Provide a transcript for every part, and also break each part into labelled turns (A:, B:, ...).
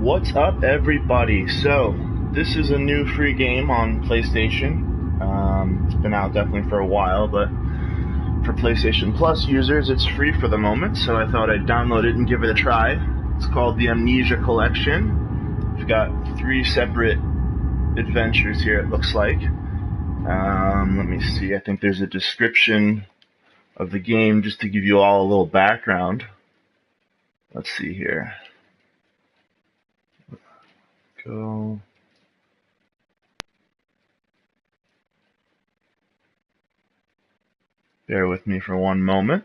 A: What's up, everybody? So, this is a new free game on PlayStation. It's been out definitely for a while, but for PlayStation Plus users, it's free for the moment, so I thought I'd download it and give it a try. It's called the Amnesia Collection. We've got 3 separate adventures here, it looks like. Let me see, I think there's a description of the game just to give you all a little background. Let's see here. Go. Bear with me for one moment.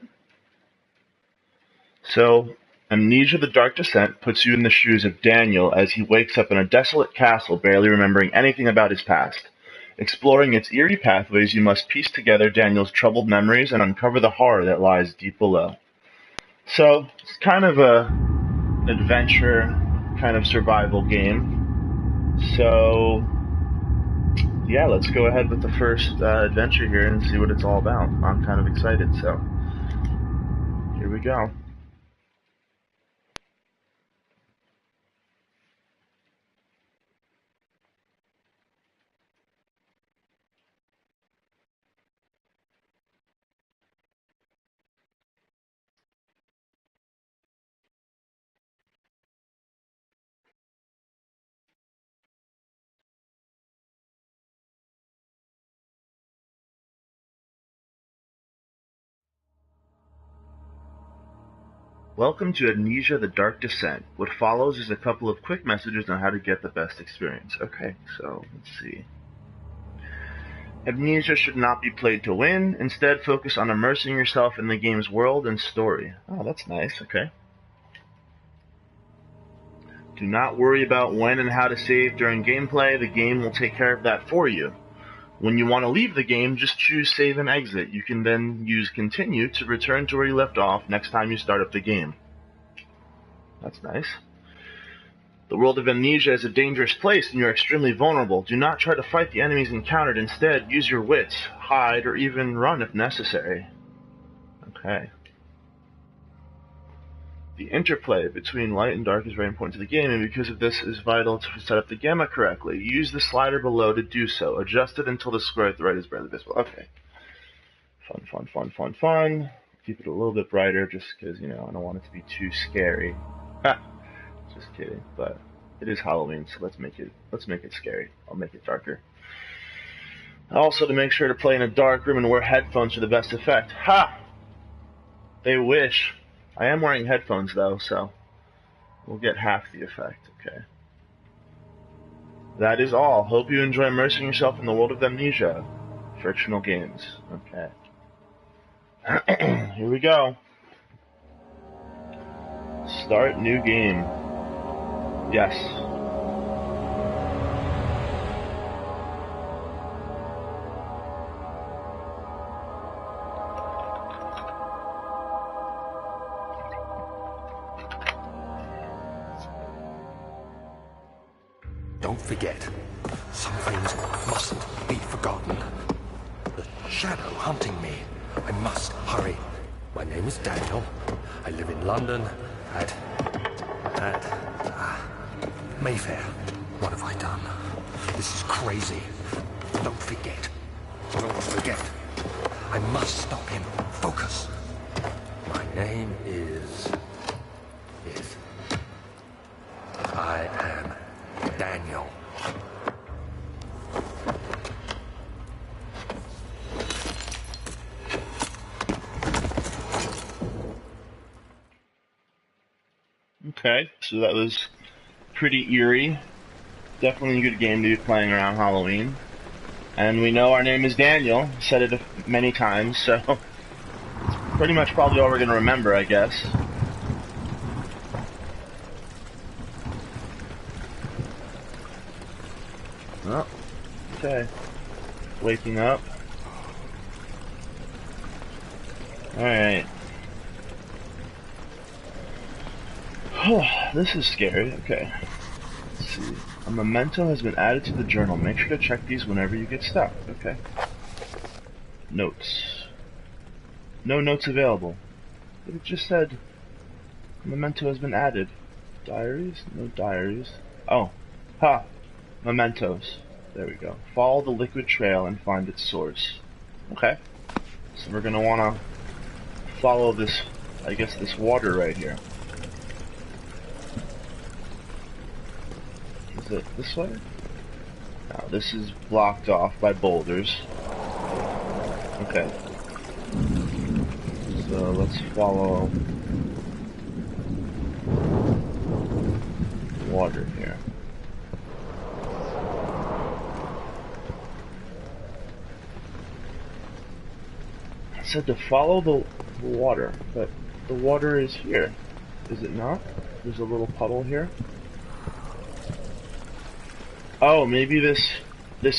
A: So, Amnesia: The Dark Descent puts you in the shoes of Daniel as he wakes up in a desolate castle, barely remembering anything about his past. Exploring its eerie pathways, you must piece together Daniel's troubled memories and uncover the horror that lies deep below. So, it's kind of an adventure, kind of survival game. So, yeah, let's go ahead with the first adventure here and see what it's all about. I'm kind of excited, so here we go. Welcome to Amnesia: The Dark Descent. What follows is a couple of quick messages on how to get the best experience. Okay, so let's see. Amnesia should not be played to win. Instead, focus on immersing yourself in the game's world and story. Oh, that's nice. Okay. Do not worry about when and how to save during gameplay. The game will take care of that for you. When you want to leave the game, just choose Save and Exit. You can then use Continue to return to where you left off next time you start up the game. That's nice. The world of Amnesia is a dangerous place and you're extremely vulnerable. Do not try to fight the enemies encountered. Instead, use your wits, hide, or even run if necessary. Okay. The interplay between light and dark is very important to the game, and because of this, it is vital to set up the gamma correctly. Use the slider below to do so. Adjust it until the square at the right is barely visible. Okay. Fun. Keep it a little bit brighter just because, I don't want it to be too scary. Ha! Just kidding, but it is Halloween, so let's make it scary. I'll make it darker. Also, to make sure to play in a dark room and wear headphones for the best effect. Ha! They wish. I am wearing headphones though, so we'll get half the effect, okay. That is all. Hope you enjoy immersing yourself in the world of Amnesia. Frictional games. Okay. Here we go. Start new game. Yes.
B: Don't forget, some things mustn't be forgotten. The shadow hunting me. I must hurry. My name is Daniel. I live in London at Mayfair. What have I done? This is crazy. Don't forget. Don't forget. I must stop him. Focus. My name is... I am Daniel.
A: Okay, so that was pretty eerie. Definitely a good game to be playing around Halloween. And we know our name is Daniel. Said it many times, so it's pretty much probably all we're going to remember, I guess. Oh, okay. Waking up. Alright. This is scary. Okay. Let's see. A memento has been added to the journal. Make sure to check these whenever you get stuck. Okay. Notes. No notes available. But it just said a memento has been added. Diaries? No diaries. Oh. Ha! Mementos. There we go. Follow the liquid trail and find its source. Okay. So we're gonna wanna follow this, I guess, this water right here. Is it this way? No, this is blocked off by boulders. Okay. So let's follow water here. It said to follow the water, but the water is here. Is it not? There's a little puddle here. Oh, maybe this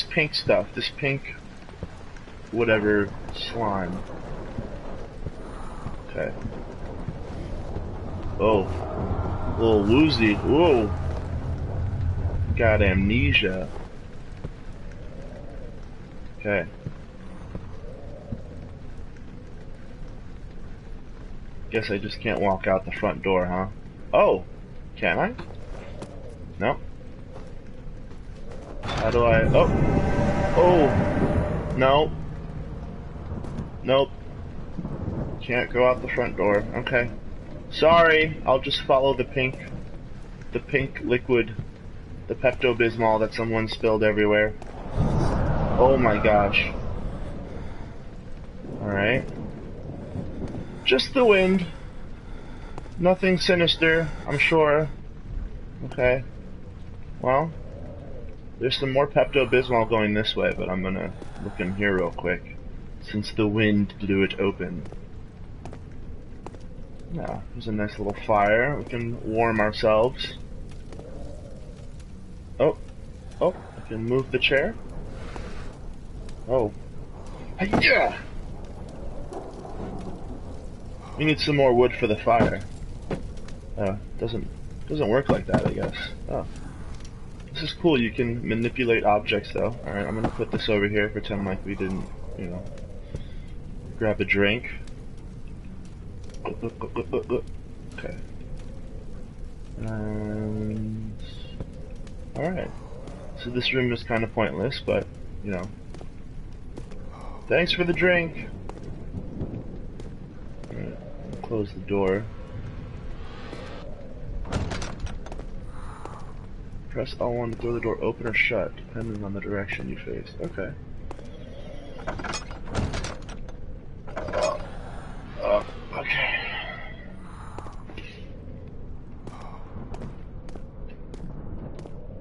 A: pink stuff, this pink whatever slime. Okay. Oh, a little woozy. Whoa. Got amnesia. Okay. Guess I just can't walk out the front door, huh? Oh, can I? No. How do I? Oh, oh, no. Nope. Can't go out the front door. Okay. Sorry. I'll just follow the pink liquid, the Pepto-Bismol that someone spilled everywhere. Oh my gosh. Alright. Just the wind. Nothing sinister, I'm sure. Okay. Well, there's some more Pepto-Bismol going this way, but I'm gonna look in here real quick, since the wind blew it open. Yeah, there's a nice little fire. We can warm ourselves. Oh, oh, I can move the chair. Oh, yeah. We need some more wood for the fire. Doesn't work like that, I guess. Oh, this is cool. You can manipulate objects, though. All right, I'm gonna put this over here. Pretend like we didn't, you know. Grab a drink. Okay. And alright. So this room is kind of pointless, but, you know. Thanks for the drink! Alright, close the door. Press L1 to throw the door open or shut, depending on the direction you face. Okay. Okay.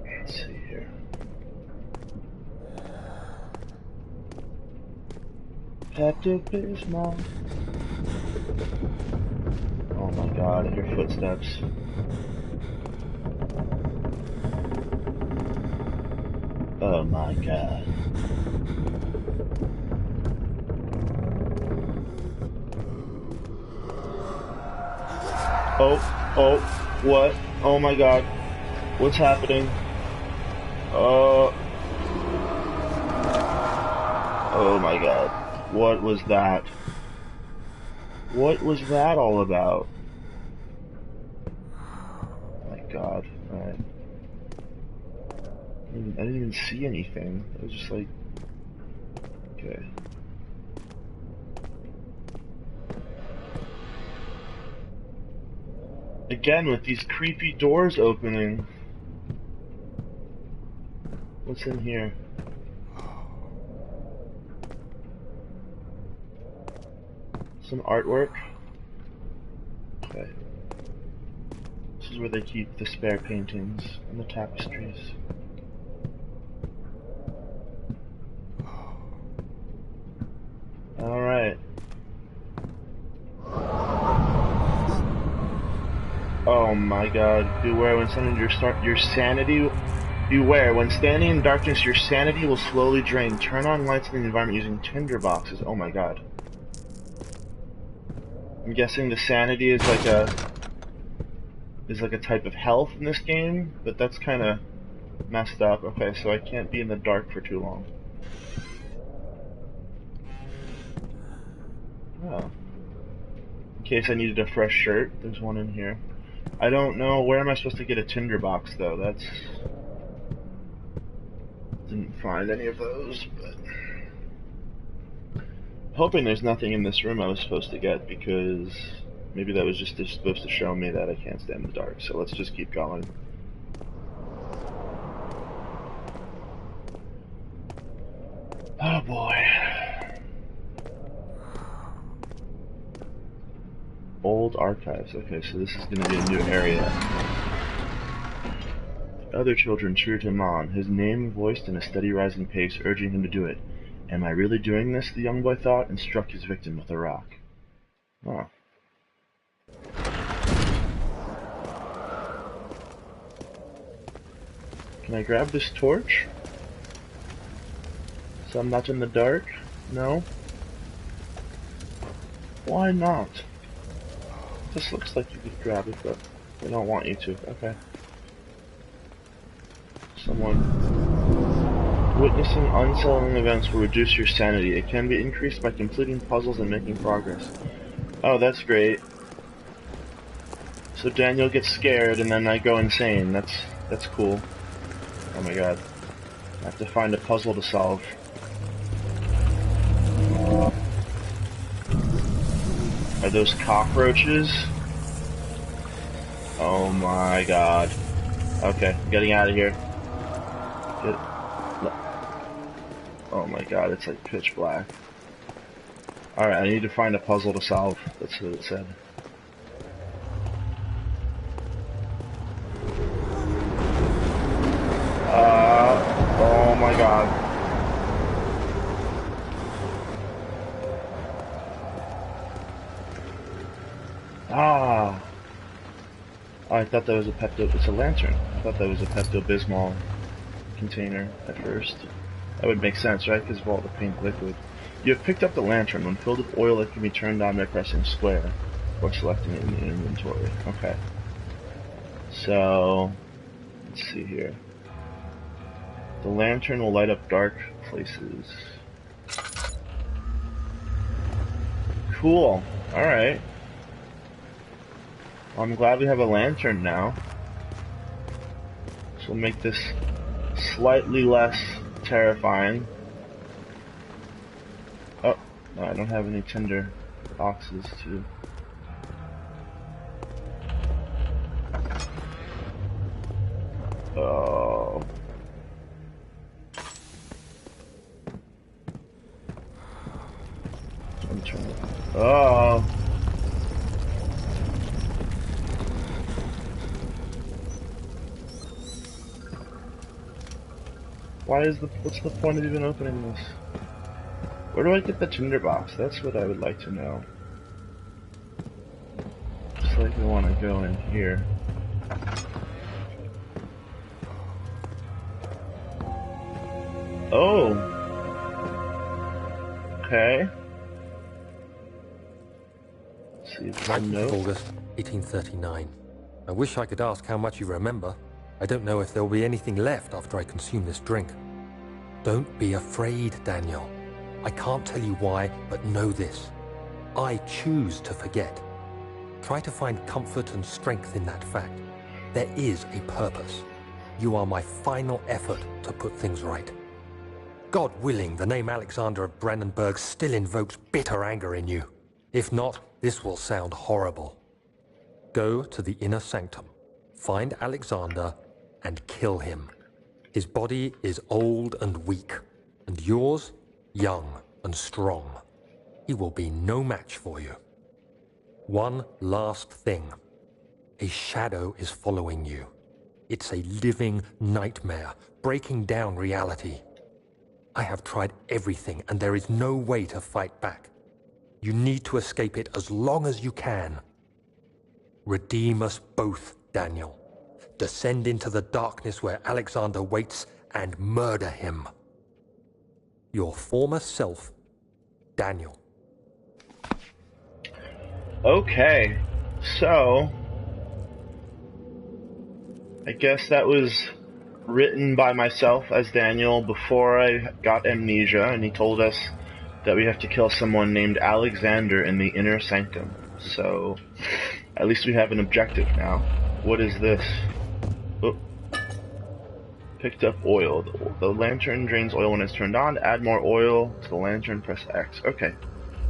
A: Let's see here. Pepto-Bismol. Oh my god, I hear footsteps. Oh my god. Oh, what? Oh my god. What's happening? Oh my god. What was that? What was that all about? Oh my god. Alright. I didn't even see anything. It was just like... Okay. Again, with these creepy doors opening. What's in here? Some artwork. Okay. This is where they keep the spare paintings and the tapestries. Alright. Oh my god. Beware when standing your sanity. Beware when standing in darkness, your sanity will slowly drain. Turn on lights in the environment using tinder boxes. Oh my god. I'm guessing the sanity is like a type of health in this game, but that's kind of messed up. Okay, so I can't be in the dark for too long. Oh. In case I needed a fresh shirt, there's one in here. I don't know where am I supposed to get a tinderbox though. That's didn't find any of those, but hoping there's nothing in this room I was supposed to get, because maybe that was just supposed to show me that I can't stand the dark. So let's just keep going. Oh boy. Old archives. Okay, so this is going to be a new area. The other children cheered him on, his name voiced in a steady rising pace, urging him to do it. Am I really doing this? The young boy thought, and struck his victim with a rock. Oh. Can I grab this torch? So I'm not in the dark? No? Why not? This looks like you could grab it, but they don't want you to. Okay. Someone. Witnessing unsettling events will reduce your sanity. It can be increased by completing puzzles and making progress. Oh, that's great. So Daniel gets scared and then I go insane. That's cool. Oh my god. I have to find a puzzle to solve. Are those cockroaches? Oh my god. Okay, getting out of here. Oh my god, it's like pitch black. Alright, I need to find a puzzle to solve. That's what it said. Oh my god. Ah! Oh, I thought that was a Pepto... It's a lantern. I thought that was a Pepto-Bismol container at first. That would make sense, right? Because of all the pink liquid. You have picked up the lantern. When filled with oil, it can be turned on by pressing square or selecting it in the inventory. Okay. So, let's see here. The lantern will light up dark places. Cool. Alright. Well, I'm glad we have a lantern now. This will make this slightly less terrifying. Oh, no, I don't have any tinder boxes to... Oh... I'm trying to... Oh... What's the point of even opening this? Where do I get the tinderbox? That's what I would like to know. Looks like we want to go in here. Oh! Okay. Let's see if I know.
B: August 1839. I wish I could ask how much you remember. I don't know if there will be anything left after I consume this drink. Don't be afraid, Daniel. I can't tell you why, but know this. I choose to forget. Try to find comfort and strength in that fact. There is a purpose. You are my final effort to put things right. God willing, the name Alexander of Brandenburg still invokes bitter anger in you. If not, this will sound horrible. Go to the inner sanctum, find Alexander, and kill him. His body is old and weak, and yours, young and strong. He will be no match for you. One last thing. A shadow is following you. It's a living nightmare, breaking down reality. I have tried everything, and there is no way to fight back. You need to escape it as long as you can. Redeem us both, Daniel. Descend into the darkness where Alexander waits and murder him. Your former self, Daniel.
A: Okay, so I guess that was written by myself as Daniel before I got amnesia, and he told us that we have to kill someone named Alexander in the inner sanctum. So At least we have an objective now. What is this? Oh. Picked up oil. The lantern drains oil when it's turned on. To add more oil to the lantern, press X. Okay,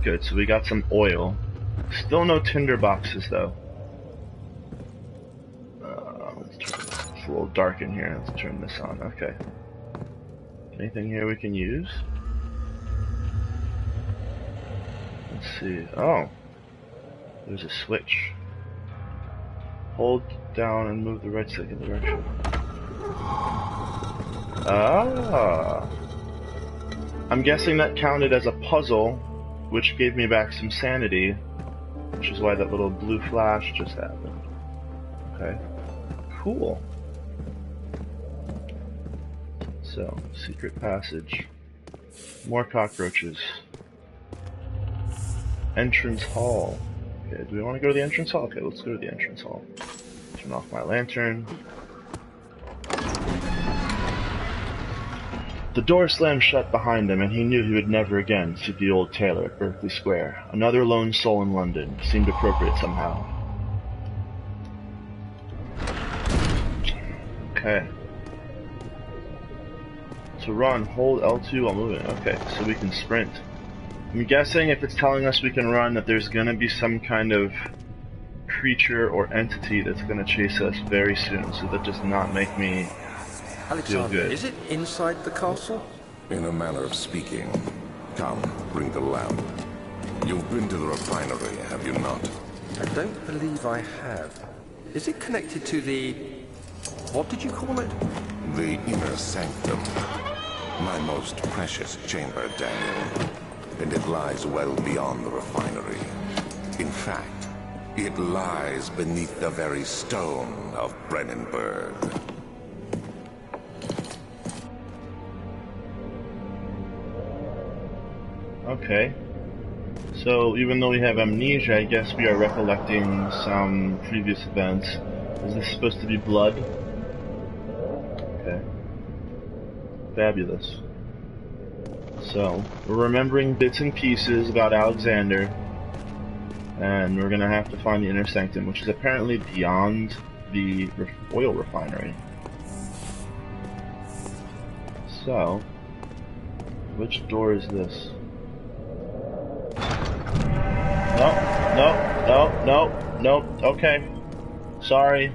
A: good. So we got some oil. Still no tinder boxes though. It's a little dark in here. Let's turn this on. Okay. Anything here we can use? Let's see. Oh, there's a switch. Hold down and move the right stick in the direction. Ah. I'm guessing that counted as a puzzle, which gave me back some sanity, which is why that little blue flash just happened. Okay. Cool. So, secret passage. More cockroaches. Entrance hall. Okay, do we want to go to the entrance hall? Okay, let's go to the entrance hall. Turn off my lantern. The door slammed shut behind him, and he knew he would never again see the old tailor at Berkeley Square. Another lone soul in London seemed appropriate somehow. Okay. To run, hold L2 while moving. Okay, so we can sprint. I'm guessing if it's telling us we can run that there's gonna be some kind of creature or entity that's gonna chase us very soon, so that does not make me feel good.
B: Is it inside the castle?
C: In a manner of speaking. Come, bring the lamp. You've been to the refinery, have you not?
B: I don't believe I have. Is it connected to the... what did you call it?
C: The inner sanctum. My most precious chamber, Daniel. And it lies well beyond the refinery. In fact, it lies beneath the very stone of Brennenburg.
A: Okay. So, even though we have amnesia, I guess we are recollecting some previous events. Is this supposed to be blood? Okay. Fabulous. So, we're remembering bits and pieces about Alexander, and we're gonna have to find the inner sanctum, which is apparently beyond the oil refinery. So, which door is this? Nope. Okay. Sorry.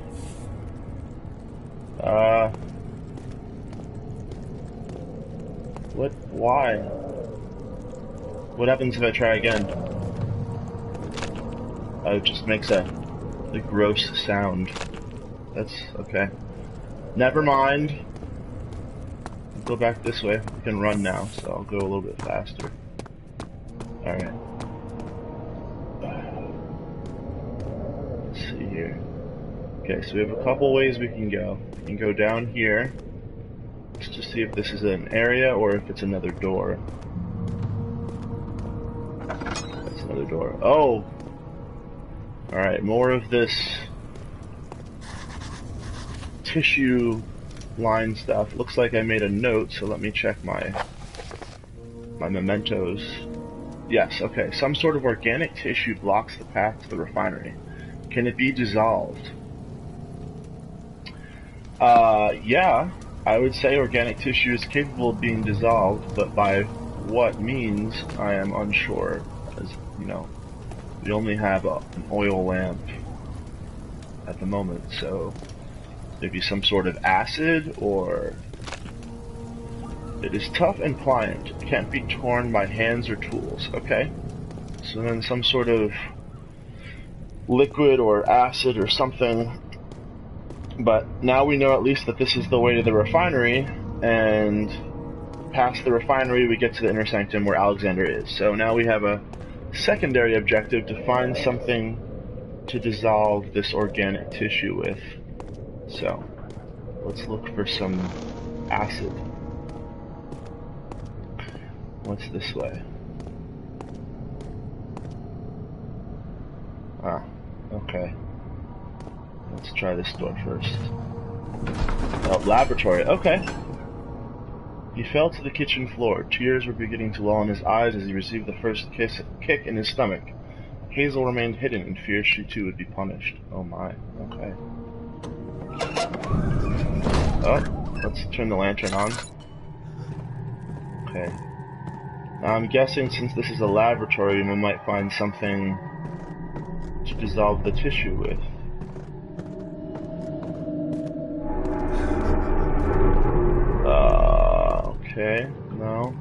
A: What? Why? What happens if I try again? It just makes a gross sound. That's okay. Never mind. I'll go back this way. I can run now, so I'll go a little bit faster. Alright. Let's see here. Okay, so we have a couple ways we can go. We can go down here. Let's just see if this is an area or if it's another door. That's another door. Oh! Alright, more of this tissue line stuff. Looks like I made a note, so let me check my mementos. Yes, okay. Some sort of organic tissue blocks the path to the refinery. Can it be dissolved? Yeah. I would say organic tissue is capable of being dissolved, but by what means, I am unsure. As, you know, we only have an oil lamp at the moment, so maybe some sort of acid, or... It is tough and pliant. Can't be torn by hands or tools. Okay. So then some sort of liquid or acid or something. But now we know at least that this is the way to the refinery, and past the refinery we get to the inner sanctum where Alexander is. So now we have a secondary objective to find something to dissolve this organic tissue with. So let's look for some acid. What's this way? Ah, okay. Let's try this door first. Oh, laboratory. Okay. He fell to the kitchen floor. Tears were beginning to well in his eyes as he received the first kick in his stomach. Hazel remained hidden in fear she too would be punished. Oh my, okay. Oh, let's turn the lantern on. Okay. Now I'm guessing since this is a laboratory, we might find something to dissolve the tissue with. Okay, no.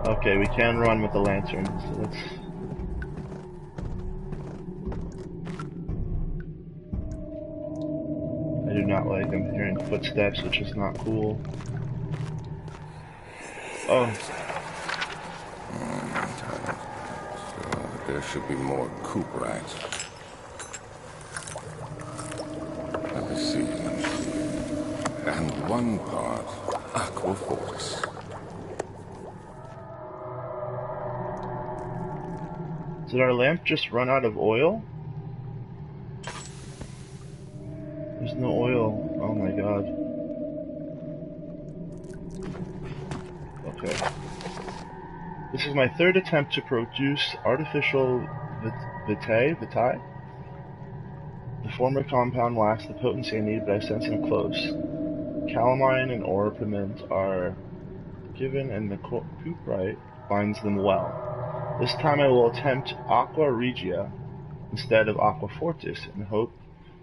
A: Okay, we can run with the lantern, so let's... I do not like I'm hearing footsteps, which is not cool. Oh.
C: So there should be more coop rats. Let me see. And one part aqua force.
A: Did our lamp just run out of oil? There's no oil. Oh my god. Okay. This is my third attempt to produce artificial vitae. The former compound lacks the potency I need, but I sense it close. Calamine and orpiment are given, and the cuprite binds them well. This time I will attempt aqua regia instead of aqua fortis and hope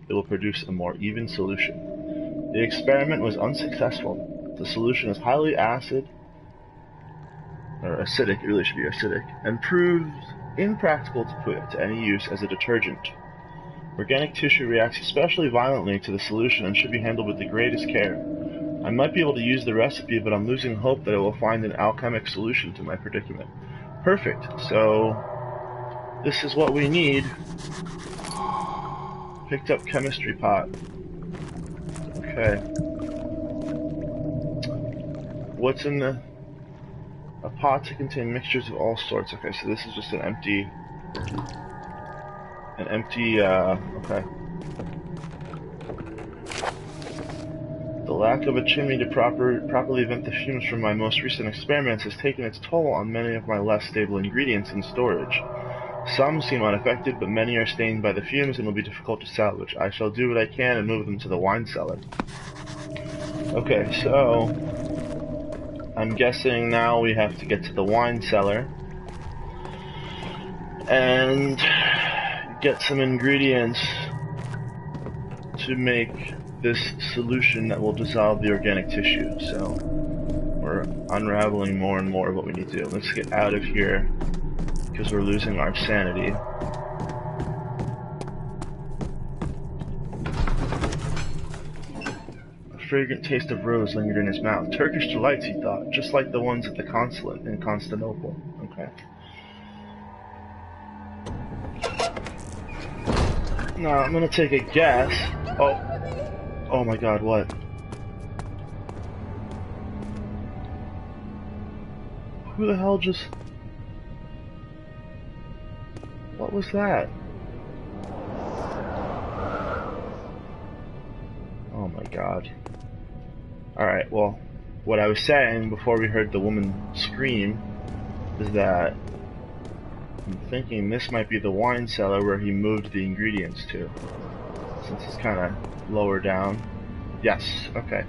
A: it will produce a more even solution. The experiment was unsuccessful. The solution is highly acid, or acidic, it really should be acidic, and proved impractical to put to any use as a detergent. Organic tissue reacts especially violently to the solution and should be handled with the greatest care. I might be able to use the recipe, but I'm losing hope that I will find an alchemic solution to my predicament. Perfect, so this is what we need. Picked up chemistry pot. Okay. What's in the... A pot to contain mixtures of all sorts. Okay, so this is just an empty... okay. The lack of a chimney to properly vent the fumes from my most recent experiments has taken its toll on many of my less stable ingredients in storage. Some seem unaffected, but many are stained by the fumes and will be difficult to salvage. I shall do what I can and move them to the wine cellar. Okay, so... I'm guessing now we have to get to the wine cellar and get some ingredients to make this solution that will dissolve the organic tissue. So we're unraveling more and more of what we need to do. Let's get out of here because we're losing our sanity. A fragrant taste of rose lingered in his mouth. Turkish delights, he thought, just like the ones at the consulate in Constantinople. Okay. Now I'm gonna take a guess. Oh my god, what? Who the hell just... What was that? Oh my god. Alright, well, what I was saying before we heard the woman scream is that I'm thinking this might be the wine cellar where he moved the ingredients to. Since it's kind of lower down. Yes, okay.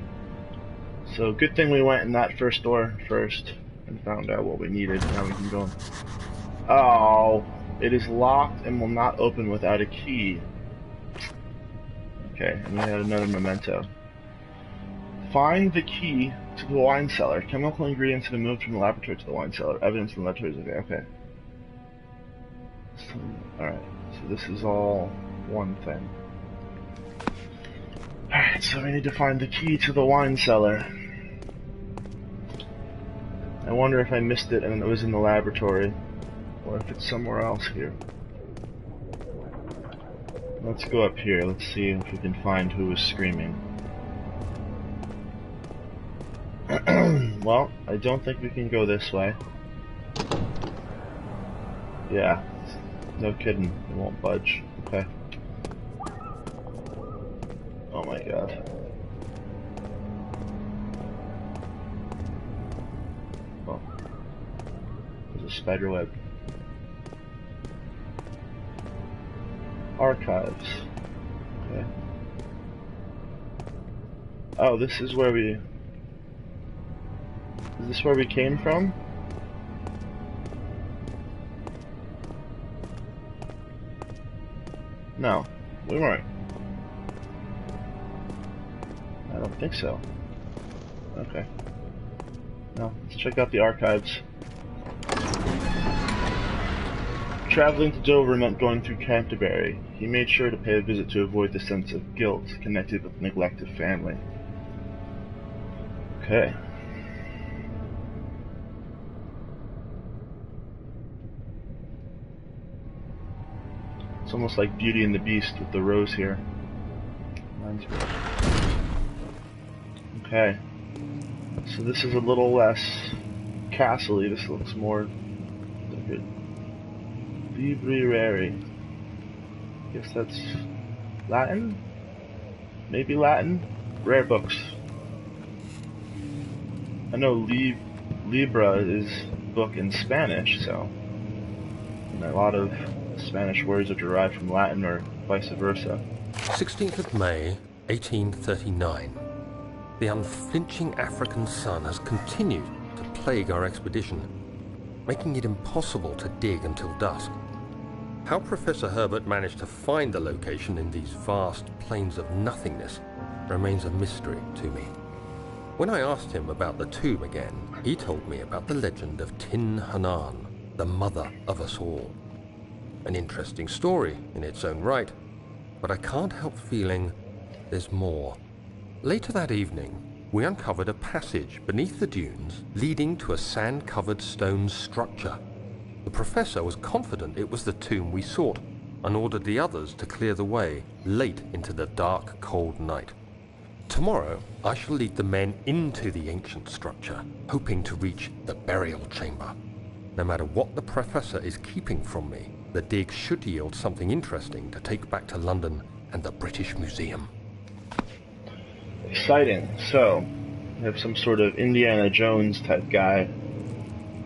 A: So good thing we went in that first door first and found out what we needed. Now we can go. Oh, it is locked and will not open without a key. Okay, and we had another memento. Find the key to the wine cellar. Chemical ingredients have been moved from the laboratory to the wine cellar. Evidence in the laboratory is okay. So, alright, so this is all one thing. Alright, so we need to find the key to the wine cellar. I wonder if I missed it and it was in the laboratory, or if it's somewhere else here. Let's go up here, let's see if we can find who was screaming. Well, I don't think we can go this way. Yeah, no kidding, it won't budge. Okay. Oh my god. Oh. There's a spider web. Archives. Okay. Oh, this is where we... Is this where we came from? No, we weren't. I don't think so. Okay. No, let's check out the archives. Traveling to Dover meant going through Canterbury. He made sure to pay a visit to avoid the sense of guilt connected with neglect of family. Okay. It's almost like Beauty and the Beast with the rose here. Reminds me. Okay. So this is a little less castle-y. This looks more like a library. Guess that's Latin? Maybe Latin? Rare books. I know Libra is book in Spanish, so and a lot of Spanish words are derived from Latin or vice versa.
B: 16th of May, 1839. The unflinching African sun has continued to plague our expedition, making it impossible to dig until dusk. How Professor Herbert managed to find the location in these vast plains of nothingness remains a mystery to me. When I asked him about the tomb again, he told me about the legend of Tin Hanan, the mother of us all. An interesting story in its own right, but I can't help feeling there's more. Later that evening, we uncovered a passage beneath the dunes leading to a sand-covered stone structure. The professor was confident it was the tomb we sought and ordered the others to clear the way late into the dark, cold night. Tomorrow, I shall lead the men into the ancient structure, hoping to reach the burial chamber. No matter what the professor is keeping from me, the dig should yield something interesting to take back to London and the British Museum.
A: Exciting. So, we have some sort of Indiana Jones type guy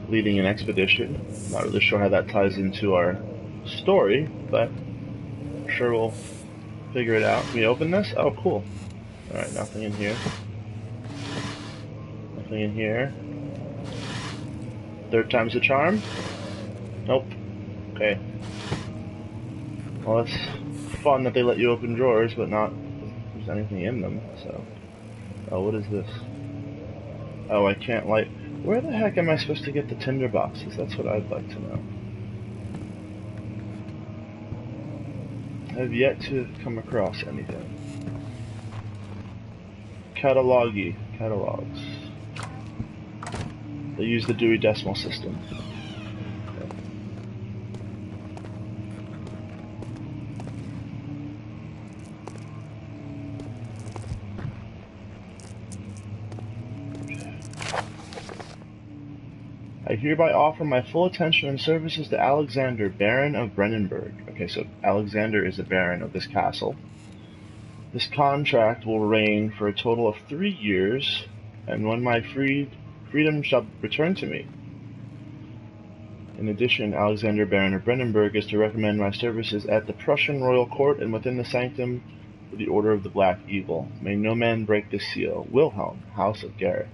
A: leading an expedition. Not really sure how that ties into our story, but I'm sure we'll figure it out. Can we open this? Oh, cool. Alright, nothing in here. Nothing in here. Third time's the charm? Nope. Okay. Well, it's fun that they let you open drawers, but not if there's anything in them, so... Oh, what is this? Oh, I can't light... Where the heck am I supposed to get the tinder boxes? That's what I'd like to know. I've yet to come across anything. Catalogs. They use the Dewey Decimal System. I hereby offer my full attention and services to Alexander, Baron of Brennenburg. Okay, so Alexander is the Baron of this castle. This contract will reign for a total of 3 years, and when my freedom shall return to me. In addition, Alexander, Baron of Brennenburg, is to recommend my services at the Prussian royal court and within the sanctum of the Order of the Black Eagle. May no man break this seal. Wilhelm, House of Garrick.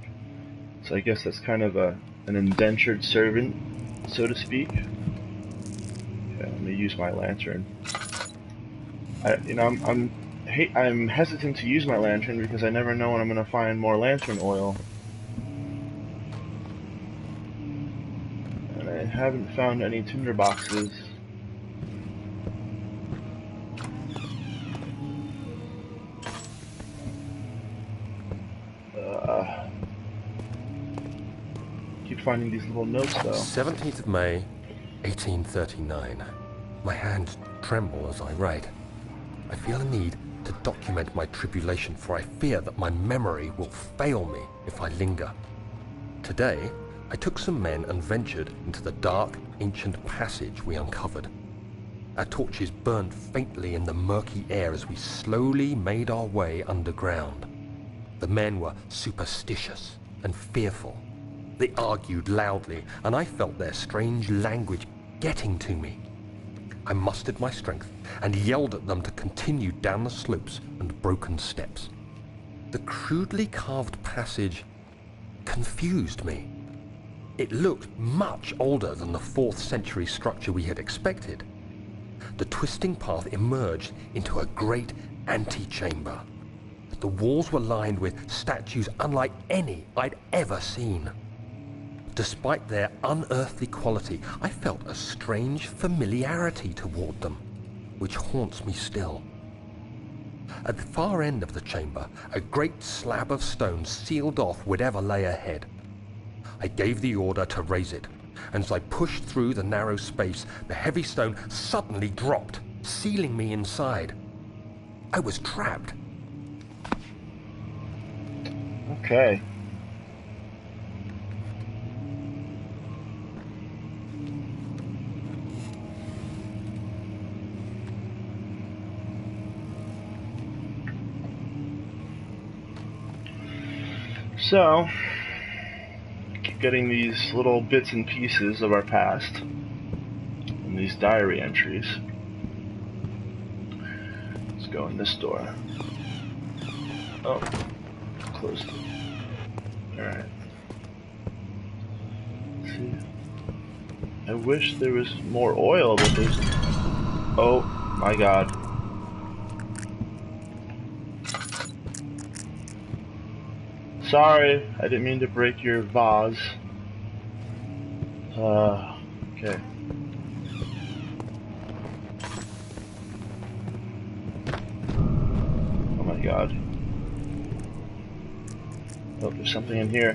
A: So I guess that's kind of an indentured servant, so to speak. Okay, let me use my lantern. I'm hesitant to use my lantern because I never know when I'm going to find more lantern oil. And I haven't found any tinder boxes. Keep finding these little notes though.
B: 17th of May, 1839. My hands tremble as I write. I feel a need to document my tribulation, for I fear that my memory will fail me if I linger. Today, I took some men and ventured into the dark, ancient passage we uncovered. Our torches burned faintly in the murky air as we slowly made our way underground. The men were superstitious and fearful. They argued loudly, and I felt their strange language getting to me. I mustered my strength and yelled at them to continue down the slopes and broken steps. The crudely carved passage confused me. It looked much older than the 4th century structure we had expected. The twisting path emerged into a great antechamber. The walls were lined with statues unlike any I'd ever seen. Despite their unearthly quality, I felt a strange familiarity toward them, which haunts me still. At the far end of the chamber, a great slab of stone sealed off whatever lay ahead. I gave the order to raise it, and as I pushed through the narrow space, the heavy stone suddenly dropped, sealing me inside. I was trapped.
A: Okay. So, keep getting these little bits and pieces of our past and these diary entries. Let's go in this door. Oh, closed it. Alright. Let's see. I wish there was more oil, but there's... Oh my god. Sorry, I didn't mean to break your vase. Okay. Oh my god. Oh, there's something in here.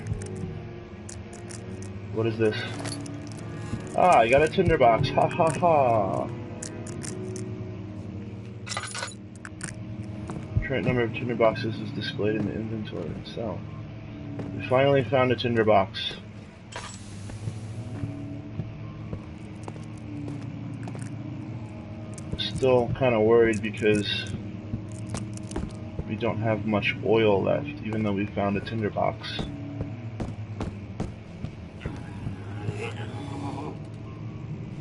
A: What is this? Ah, I got a tinderbox. Ha ha ha. Current number of tinderboxes is displayed in the inventory itself. We finally found a tinderbox. Still kind of worried because we don't have much oil left, even though we found a tinderbox.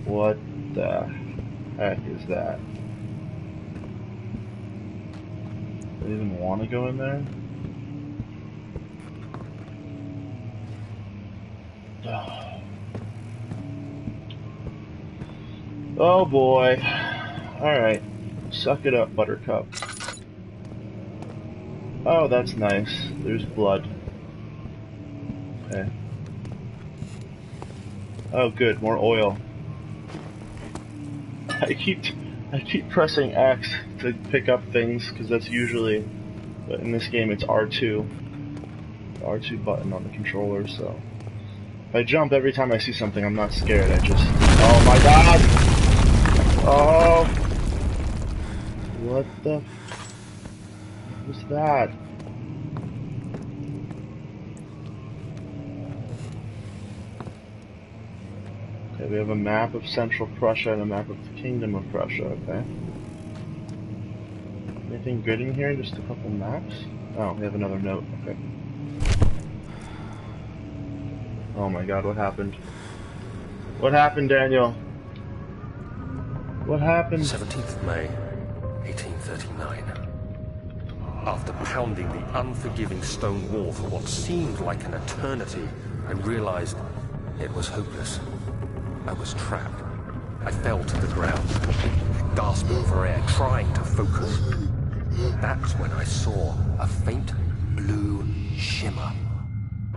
A: What the heck is that? Do I even want to go in there? Oh boy. Alright. Suck it up, Buttercup. Oh, that's nice. There's blood. Okay. Oh good, more oil. I keep pressing X to pick up things, because that's usually, but in this game it's R2. The R2 button on the controller, so. If I jump every time I see something, I'm not scared, I just... Oh my god! Oh! What the... What was that? Okay, we have a map of Central Prussia and a map of the Kingdom of Prussia, okay. Anything good in here? Just a couple maps? Oh, we have another note, okay. Oh my god, what happened? What happened, Daniel? What happened?
B: 17th May, 1839. After pounding the unforgiving stone wall for what seemed like an eternity, I realized it was hopeless. I was trapped. I fell to the ground, gasping for air, trying to focus. That's when I saw a faint blue shimmer.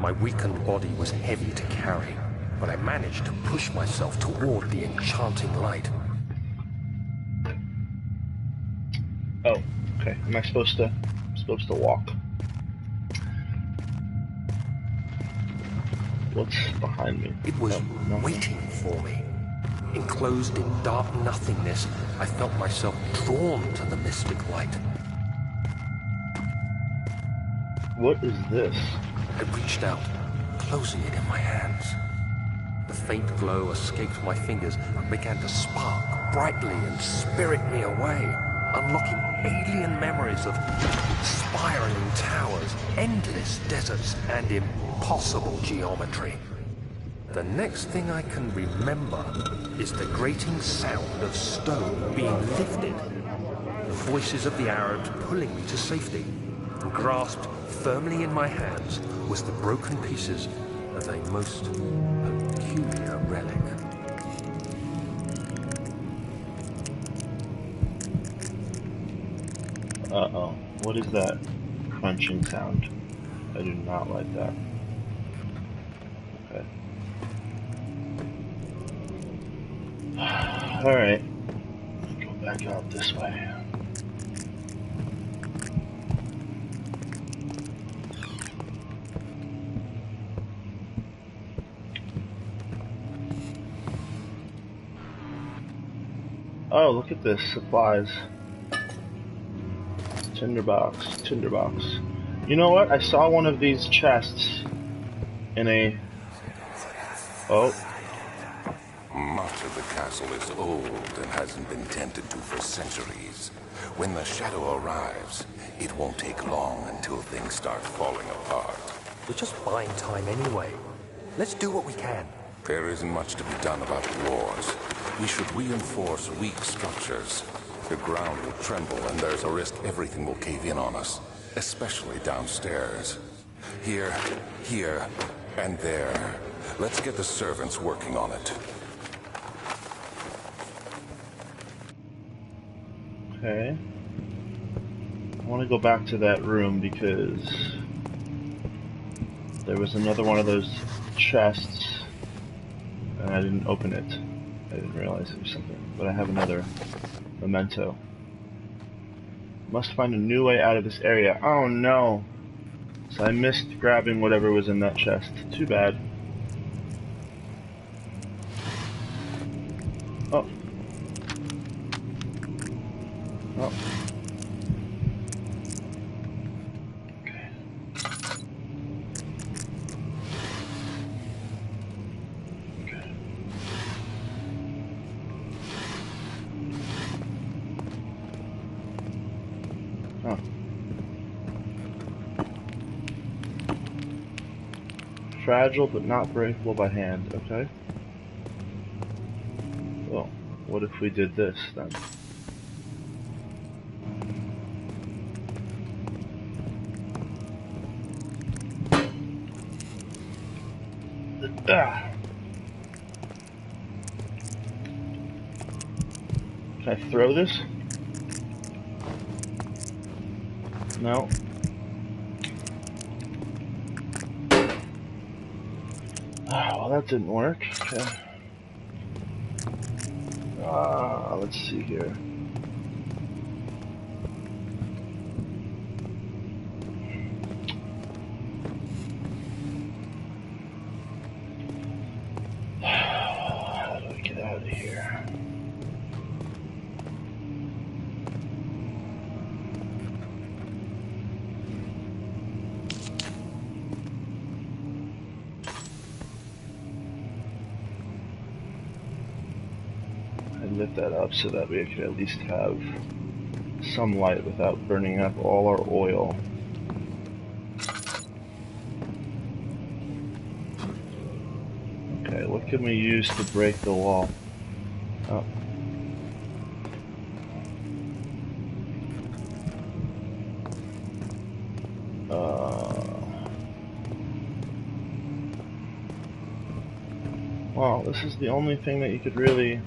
B: My weakened body was heavy to carry, but I managed to push myself toward the enchanting light.
A: Oh, okay. Am I supposed to walk? What's behind me?
B: It was
A: no.
B: waiting for me. Enclosed in dark nothingness, I felt myself drawn to the mystic light.
A: What is this?
B: I reached out, closing it in my hands. The faint glow escaped my fingers and began to spark brightly and spirit me away, unlocking alien memories of spiraling towers, endless deserts, and impossible geometry. The next thing I can remember is the grating sound of stone being lifted, the voices of the Arabs pulling me to safety, and grasped firmly in my hands was the broken pieces of a most peculiar relic.
A: Uh-oh. What is that crunching sound? I do not like that. Okay. Alright. Go back out this way. Oh, look at this. Supplies. Tinderbox. You know what? I saw one of these chests in a... Oh.
C: Much of the castle is old and hasn't been tended to for centuries. When the shadow arrives, it won't take long until things start falling apart.
B: We're just buying time anyway. Let's do what we can.
C: There isn't much to be done about wars. We should reinforce weak structures. The ground will tremble and there's a risk everything will cave in on us, especially downstairs. Here, and there. Let's get the servants working on it.
A: Okay. I want to go back to that room because there was another one of those chests and I didn't open it. I didn't realize it was something. But I have another memento. Must find a new way out of this area. Oh no! So I missed grabbing whatever was in that chest. Too bad. Oh. Oh. Okay. Okay. Oh. Fragile but not breakable by hand, okay? Well, what if we did this then? Ah. Can I throw this? No. Ah, well, that didn't work. Okay. Let's see here. How do I get out of here? Lit that up so that we could at least have some light without burning up all our oil. Okay, what can we use to break the wall? Oh. Well, this is the only thing that you could really...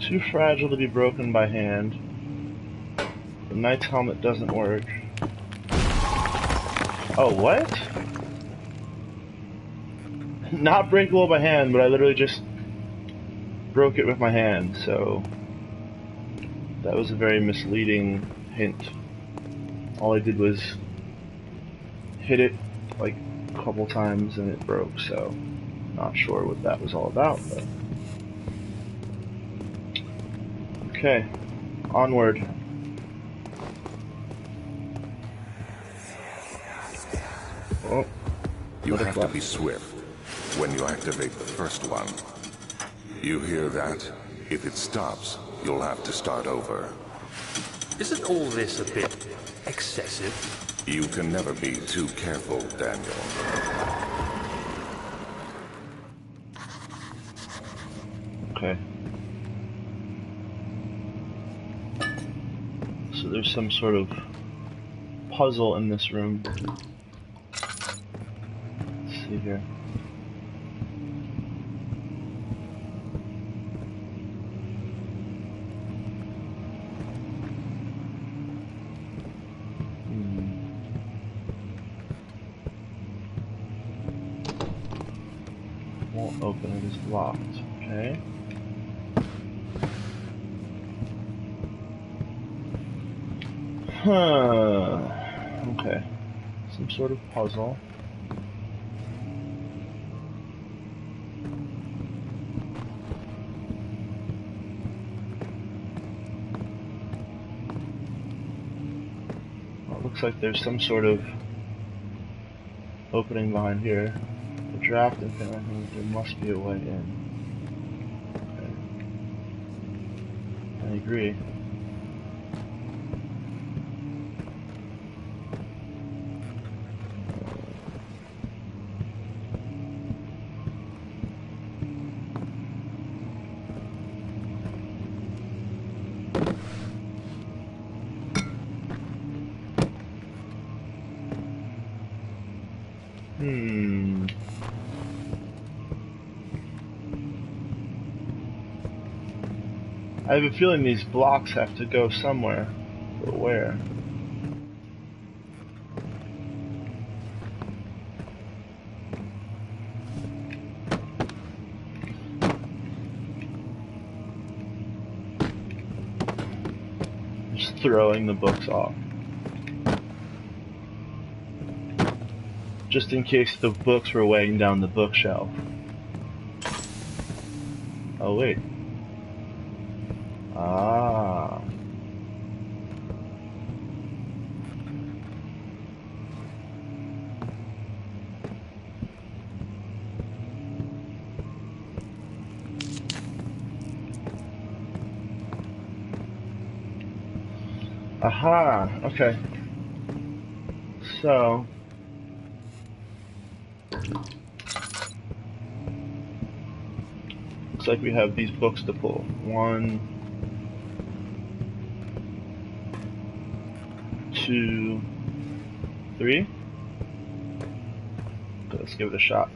A: Too fragile to be broken by hand. The knight's helmet doesn't work. Oh, what? Not breakable by hand, but I literally just broke it with my hand, so that was a very misleading hint. All I did was hit it like a couple times and it broke, so not sure what that was all about, but okay, onward. Oh,
C: you have to be swift when you activate the first one. You hear that? If it stops, you'll have to start over.
B: Isn't all this a bit excessive?
C: You can never be too careful, Daniel.
A: Okay. So there's some sort of puzzle in this room. Let's see here. Won't open, it is locked. Okay. Okay. Some sort of puzzle. Well, it looks like there's some sort of opening behind here. A draft and thing. I think there must be a way in. Okay. I agree. I have a feeling these blocks have to go somewhere, but where? Just throwing the books off. Just in case the books were weighing down the bookshelf. Oh wait. Ah. Aha, okay. So looks like we have these books to pull. 1, 2, 3. Let's give it a shot.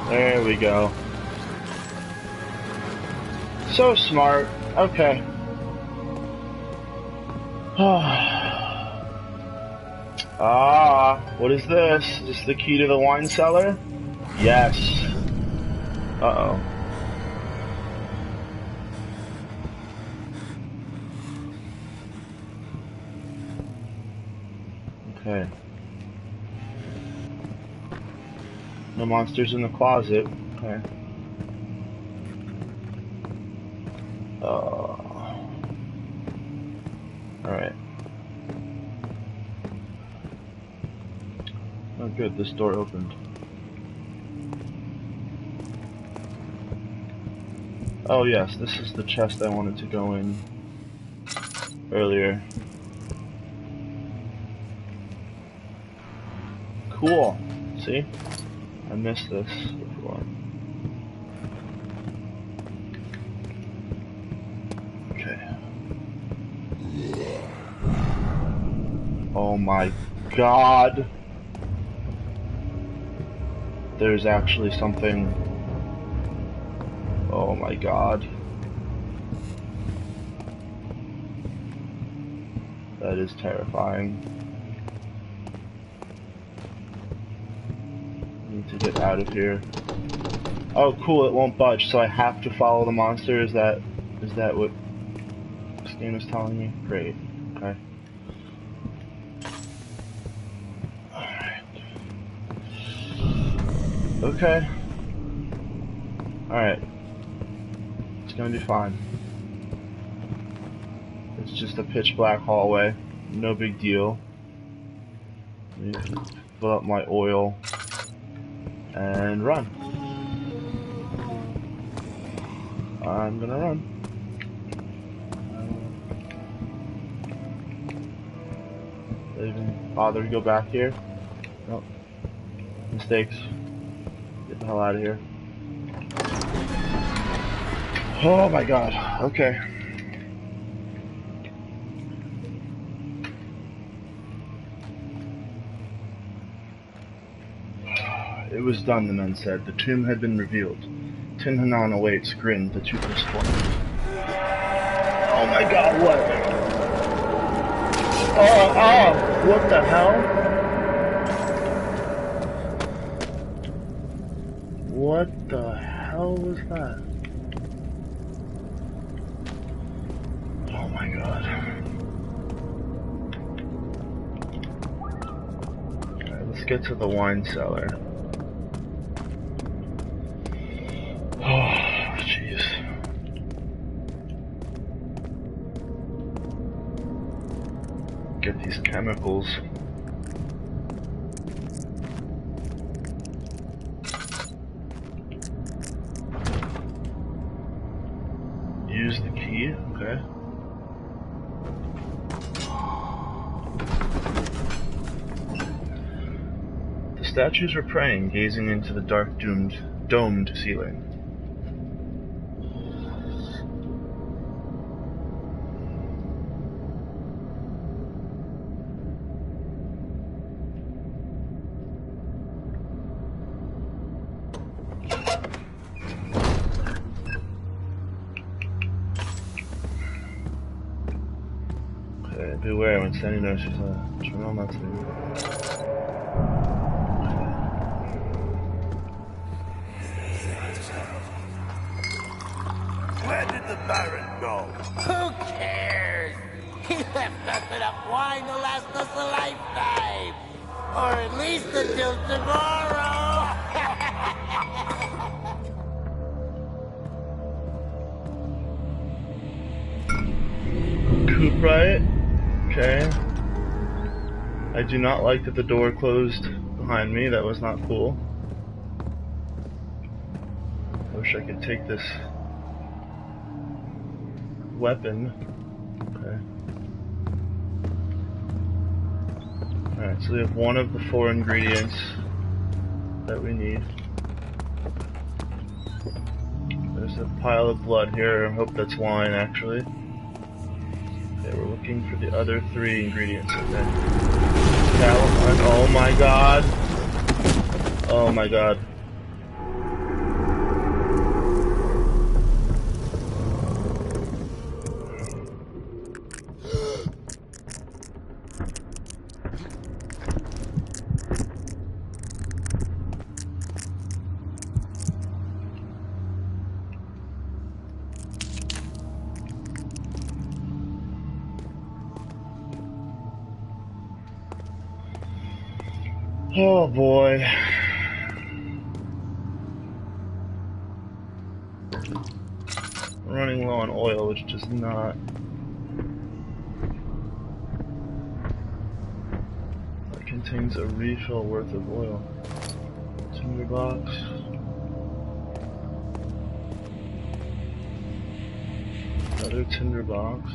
A: There we go. So smart. Okay. What is this? Is this the key to the wine cellar? Yes. Uh-oh. Okay. No monsters in the closet. Okay. Alright. Oh good, this door opened. Oh yes, this is the chest I wanted to go in earlier. Cool. See? I missed this before. Okay. Oh my god. There's actually something. Oh my god. That is terrifying. Need to get out of here. Oh cool, it won't budge, so I have to follow the monster. Is that what this game is telling me? Great. Okay. Alright. Okay. Alright. gonna be fine. It's just a pitch black hallway. No big deal. Let me fill up my oil and run. I'm gonna run. Did I even bother to go back here? Nope. Mistakes. Get the hell out of here. Oh my god. Okay. It was done, the men said. The tomb had been revealed. Tin Hanan awaits, grinned, the toothless form. Oh my god, what? Oh, what the hell? What the hell was that? Oh my god. Alright, let's get to the wine cellar. Oh, jeez. Get these chemicals. Use the key, okay. The statues were praying, gazing into the dark domed ceiling. Beware when standing next to the terminal not to.
D: Where did the Baron go?
E: Who cares? He left us enough wine to last us a lifetime. Or at least until tomorrow.
A: Coop riot? Okay. I do not like that the door closed behind me. That was not cool. I wish I could take this weapon. Okay. Alright, so we have one of the 4 ingredients that we need. There's a pile of blood here. I hope that's wine, actually. Okay, we're looking for the other 3 ingredients. Okay. Calamine. Oh my god. Oh my god. Oh boy. Running low on oil, which does not. That contains a refill worth of oil. Tinderbox. Another tinderbox.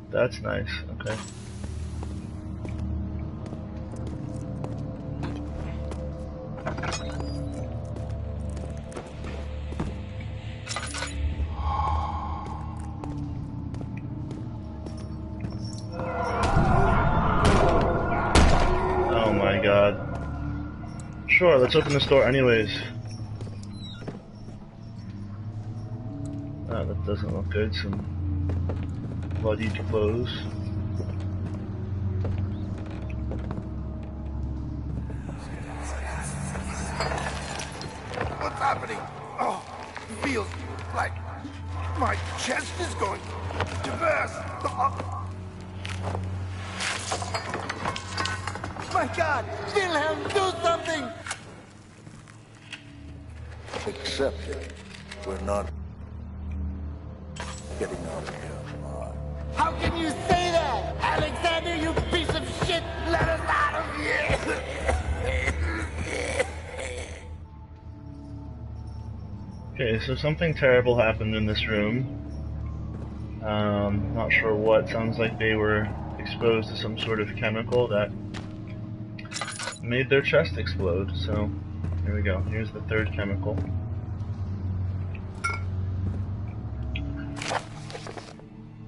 A: That's nice, okay. god. Sure, let's open this door anyways. Oh, that doesn't look good. Some bloodied clothes.
D: What's happening? Oh, it feels like my chest is going to burst.
E: My God! Wilhelm, do something!
D: Accept it. We're not getting out of here alive.
E: How can you say that? Alexander, you piece of shit! Let us out of here!
A: Okay, so something terrible happened in this room. Not sure what. Sounds like they were exposed to some sort of chemical that made their chest explode. So, here we go. Here's the third chemical.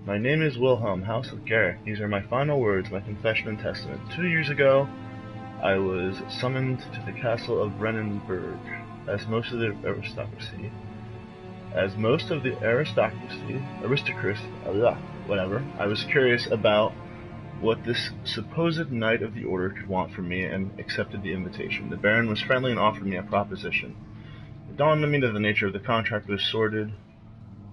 A: My name is Wilhelm, House of Garrick. These are my final words, my confession and testament. 2 years ago, I was summoned to the castle of Brennenburg, as most of the aristocracy, whatever. I was curious about what this supposed knight of the order could want from me, and accepted the invitation. The Baron was friendly and offered me a proposition. It dawned on me that the nature of the contract was sordid,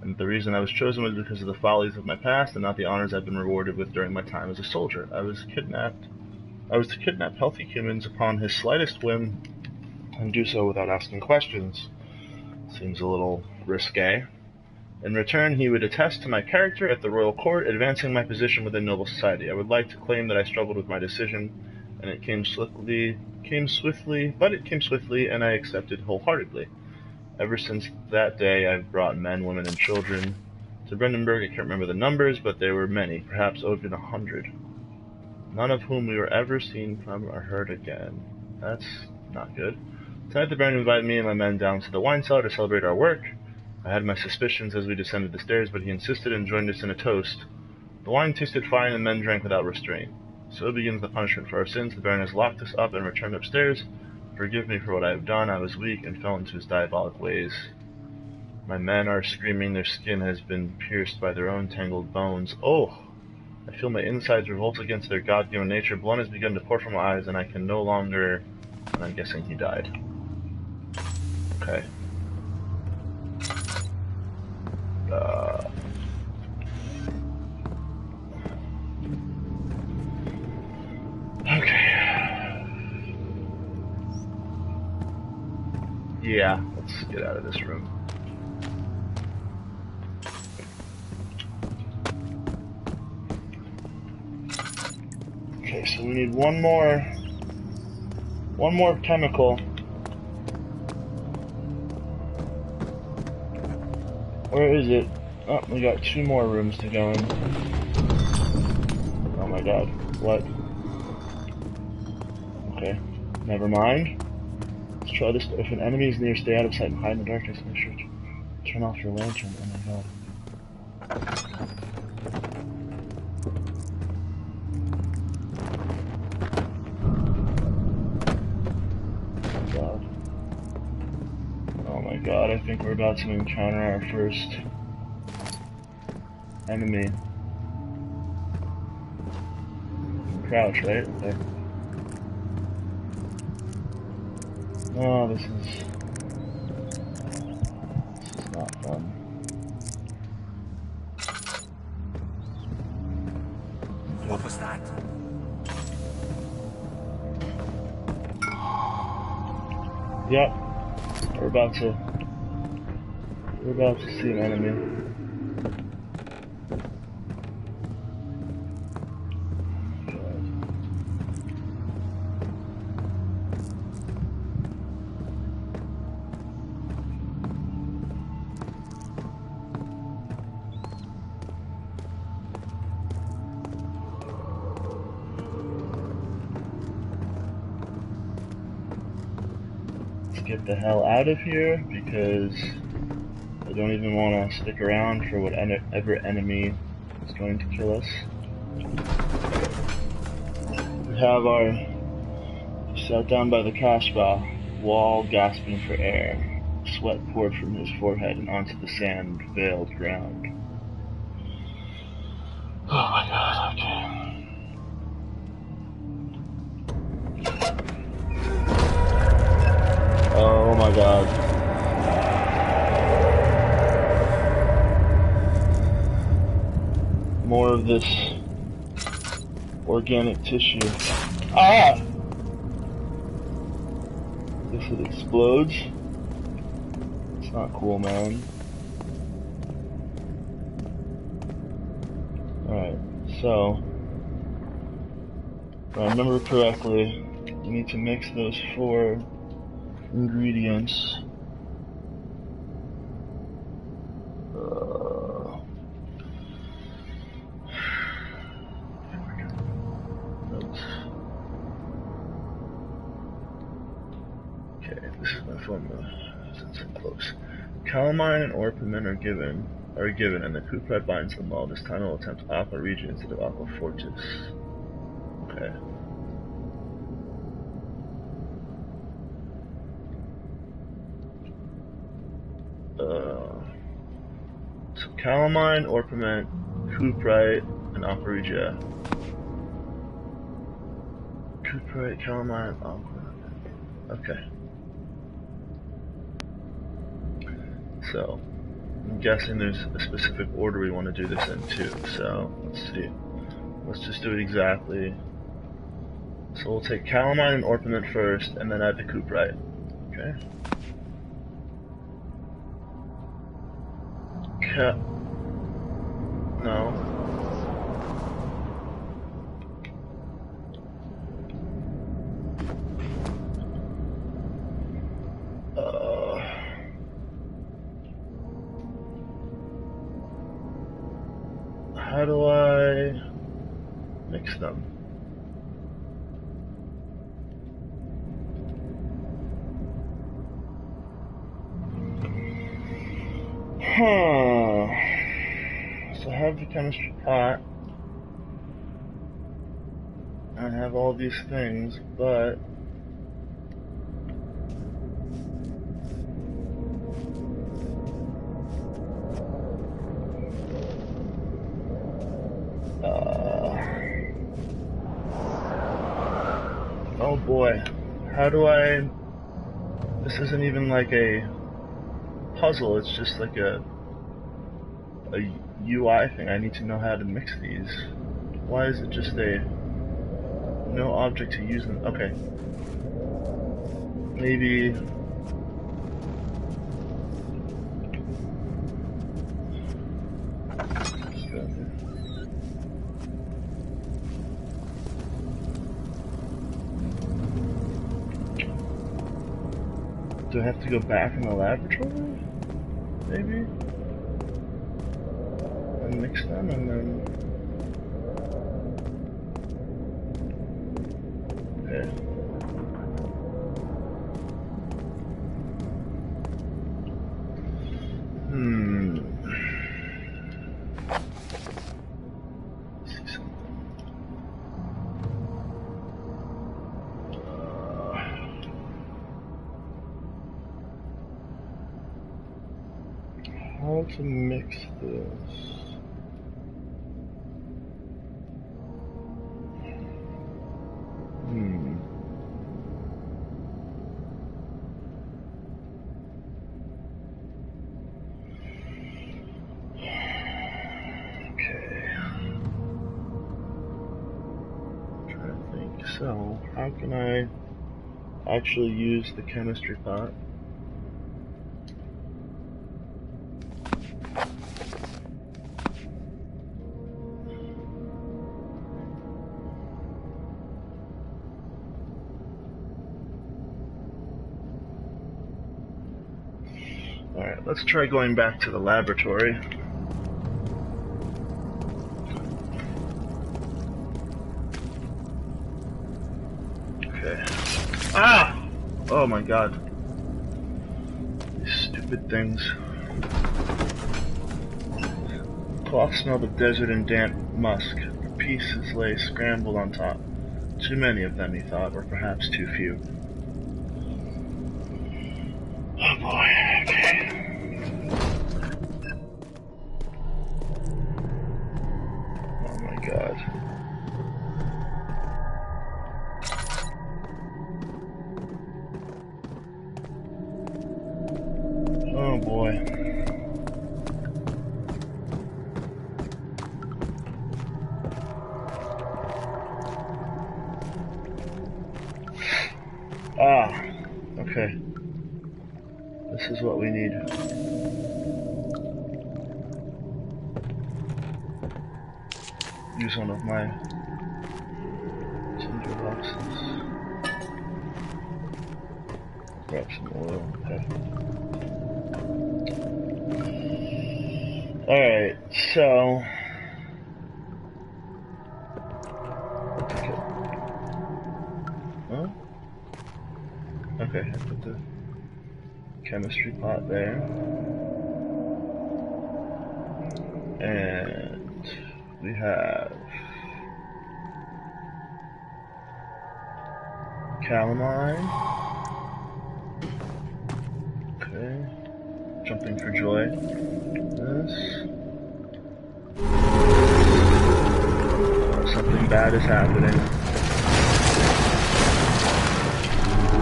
A: and the reason I was chosen was because of the follies of my past and not the honors I've been rewarded with during my time as a soldier. I was to kidnap healthy humans upon his slightest whim, and do so without asking questions. Seems a little risque. In return, he would attest to my character at the royal court, advancing my position within noble society. I would like to claim that I struggled with my decision, and it came swiftly, and I accepted wholeheartedly. Ever since that day, I've brought men, women, and children to Brandenburg. I can't remember the numbers, but there were many, perhaps over 100. None of whom we were ever seen from or heard again. That's not good. Tonight the Baron invited me and my men down to the wine cellar to celebrate our work. I had my suspicions as we descended the stairs, but he insisted and joined us in a toast. The wine tasted fine and the men drank without restraint. So begins the punishment for our sins. The Baron has locked us up and returned upstairs. Forgive me for what I have done. I was weak and fell into his diabolic ways. My men are screaming. Their skin has been pierced by their own tangled bones. Oh! I feel my insides revolt against their God-given nature. Blood has begun to pour from my eyes, and I can no longer... And I'm guessing he died. Okay. Okay. Yeah, let's get out of this room. Okay, so we need one more chemical. Where is it? Oh, we got 2 more rooms to go in. Oh my god. What? Okay. Never mind. Let's try this. If an enemy is near, stay out of sight and hide in the darkness. Make sure to turn off your lantern. Oh my god. Oh my god, I think we're about to encounter our first enemy. Crouch, right? Okay. Oh, this is not fun.
B: What was that?
A: Yep. We're about to see an enemy. Get the hell out of here, because I don't even want to stick around for whatever enemy is going to kill us. We have our Sat down by the cash wall, gasping for air. Sweat poured from his forehead and onto the sand-veiled ground. Oh my god, okay. Oh my god. More of this organic tissue. Ah! Guess it explodes. It's not cool, man. Alright, so if I remember correctly, you need to mix those 4 ingredients. Okay, this is my formula. Since I'm close. Calamine and orpiment are given, and the cuprite binds them all. This time I'll attempt aqua regia instead of aqua fortis. Okay. So calamine, orpiment, cuprite, and aqua regia. Cuprite, calamine, aqua. Okay. So, I'm guessing there's a specific order we want to do this in too, so let's see. Let's just do it exactly. So we'll take calamine and orpiment first, and then add the cuprite. Okay? No. How do I mix them? So I have the chemistry pot. I have all these things, but oh boy, how do I? This isn't even like a puzzle, it's just like a UI thing. I need to know how to mix these. Why is it just a no object to use them? Okay. Maybe do I have to go back in the laboratory? Maybe? And mix them and then... Okay. Let's see something. How to mix this? So, how can I actually use the chemistry pot? Alright, let's try going back to the laboratory. Ah! Oh my god. These stupid things. Cloth smelled of desert and damp musk. The pieces lay scrambled on top. Too many of them, he thought, or perhaps too few. Oh boy, okay. Oh my god. Oh boy. Ah, okay. This is what we need. Use one of my tinder boxes. Grab some oil, okay. Alright, so... Huh? Okay, I put the chemistry pot there. And we have calamine. Okay. Jumping for joy. This. Something bad is happening.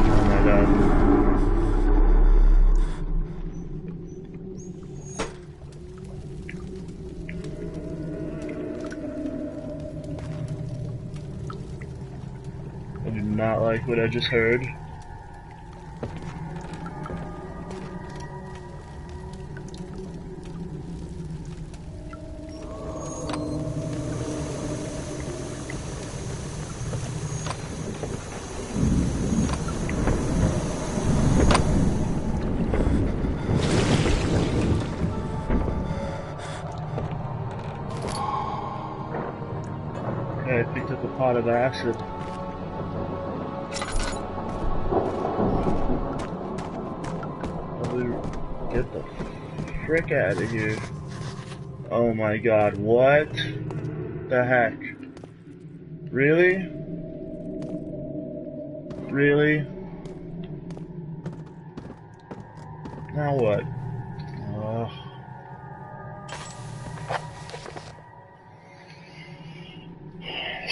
A: Oh my god. I do not like what I just heard. Okay, I picked up a pot of acid. Get the frick out of here. Oh my god, what the heck? Really? Really? Now what? Ugh.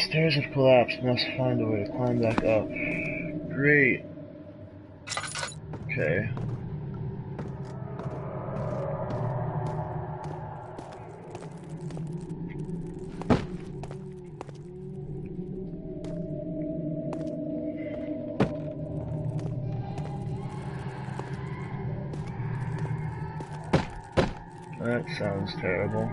A: Stairs have collapsed. Must find a way to climb back up. Great. Okay. That sounds terrible.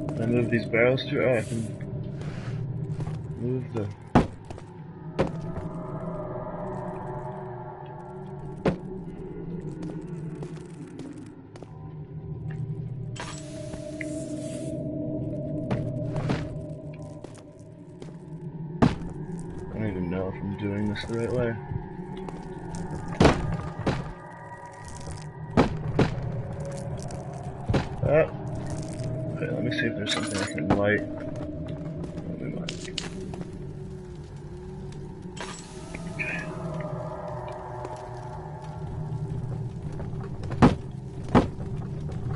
A: Can I move these barrels too? Oh, I can move the... I don't even know if I'm doing this the right way. Okay, let me see if there's something I can light. Oh, we might. Okay.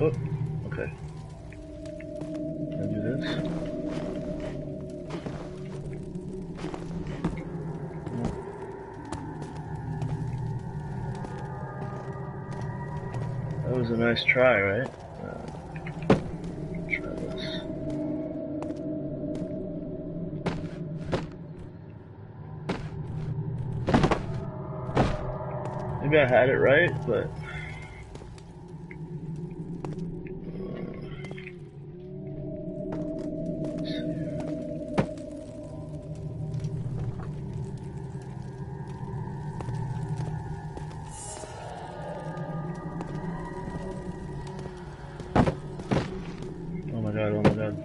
A: Oh, okay. Can I do this? That was a nice try, right? Try this. Maybe I had it right, but... let's see. Oh my god, oh my god.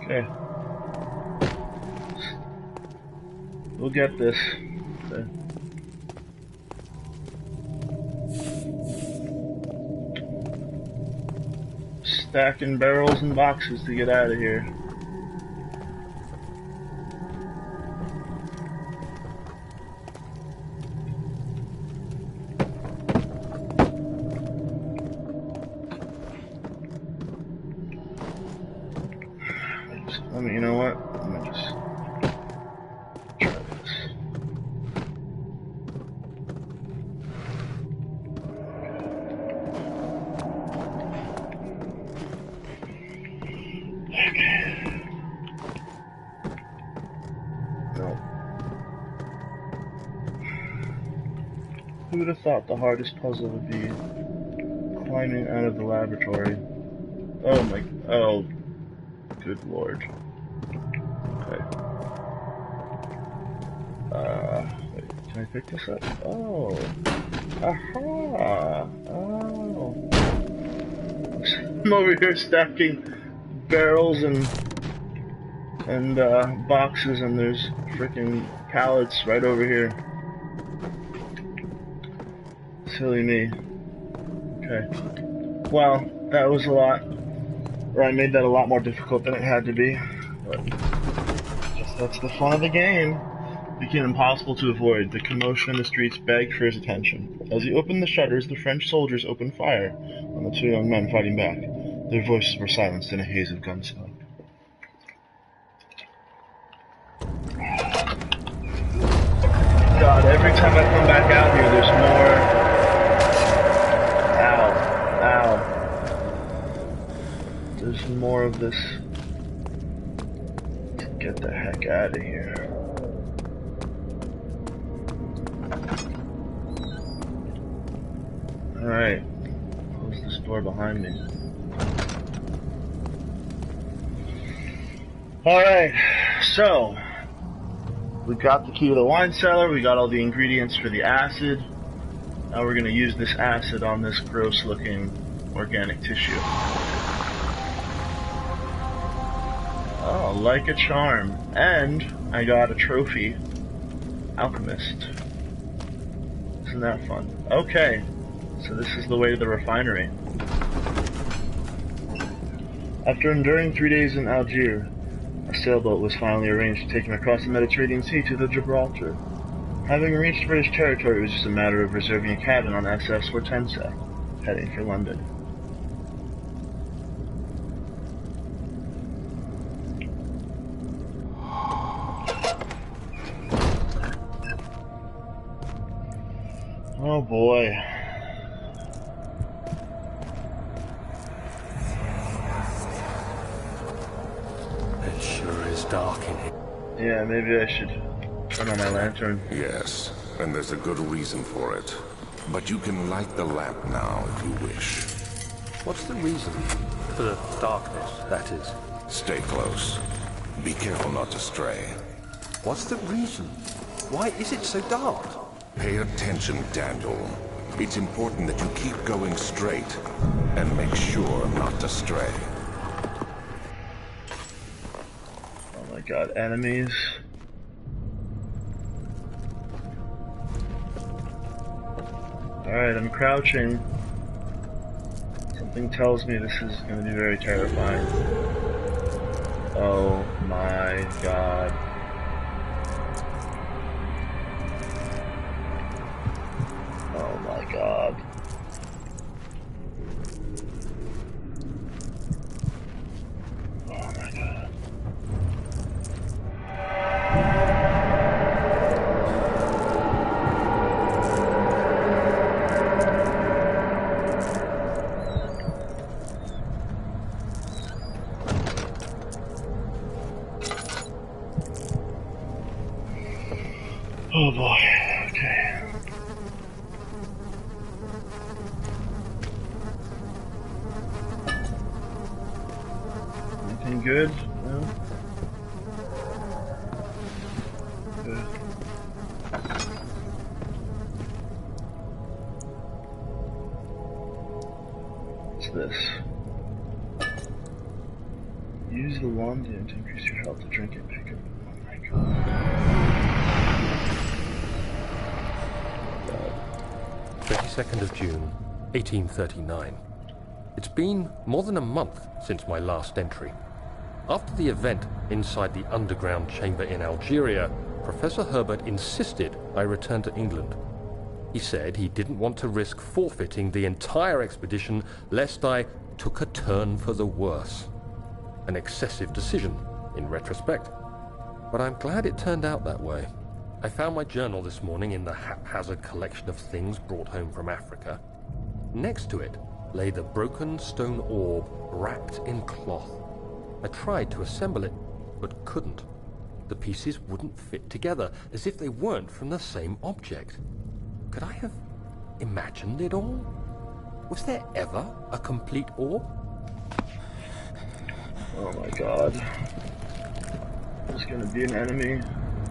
A: Okay. We'll get this. Okay. stacking barrels and boxes to get out of here. You know what? I'm gonna just try this. Okay. No. Who would have thought the hardest puzzle would be climbing out of the laboratory? Oh my. Oh. Good lord. Okay. Wait, can I pick this up? Oh. Aha! Oh. I'm over here stacking barrels and boxes, and there's freaking pallets right over here. Silly me. Okay. Well, that was a lot. Or I made that a lot more difficult than it had to be. But I guess that's the fun of the game. It became impossible to avoid. The commotion in the streets begged for his attention. As he opened the shutters, the French soldiers opened fire on the two young men fighting back. Their voices were silenced in a haze of gunsmoke. God, every time I come back out here, there's more. Ow. Ow. There's more of this. Get the heck out of here. Alright. Close this door behind me. Alright, so we got the key to the wine cellar, we got all the ingredients for the acid. Now we're going to use this acid on this gross looking organic tissue. Oh, like a charm. And I got a trophy. Alchemist. Isn't that fun? Okay, so this is the way to the refinery. After enduring 3 days in Algiers, a sailboat was finally arranged to take him across the Mediterranean Sea to the Gibraltar. Having reached British territory, it was just a matter of reserving a cabin on SS Hortense, heading for London. Oh boy.
B: It sure is dark in here.
A: Yeah, maybe I should turn on my lantern.
C: Yes, and there's a good reason for it. But you can light the lamp now if you wish.
B: What's the reason? For the darkness, that is.
C: Stay close. Be careful not to stray.
B: What's the reason? Why is it so dark?
C: Pay attention, Daniel. It's important that you keep going straight and make sure not to stray.
A: Oh my god, enemies. Alright, I'm crouching. Something tells me this is going to be very terrifying. Oh my god. Oh my god. Oh my god. Oh boy, okay. Anything good? No? Good. What's this? Use the wand to increase your health to drink it. Pick up. Oh my god.
B: 22nd of June, 1839. It's been more than a month since my last entry. After the event inside the underground chamber in Algeria, Professor Herbert insisted I return to England. He said he didn't want to risk forfeiting the entire expedition lest I took a turn for the worse. An excessive decision, in retrospect. But I'm glad it turned out that way. I found my journal this morning in the haphazard collection of things brought home from Africa. Next to it lay the broken stone orb wrapped in cloth. I tried to assemble it, but couldn't. The pieces wouldn't fit together, as if they weren't from the same object. Could I have imagined it all? Was there ever a complete orb?
A: Oh my god. There's gonna be an enemy,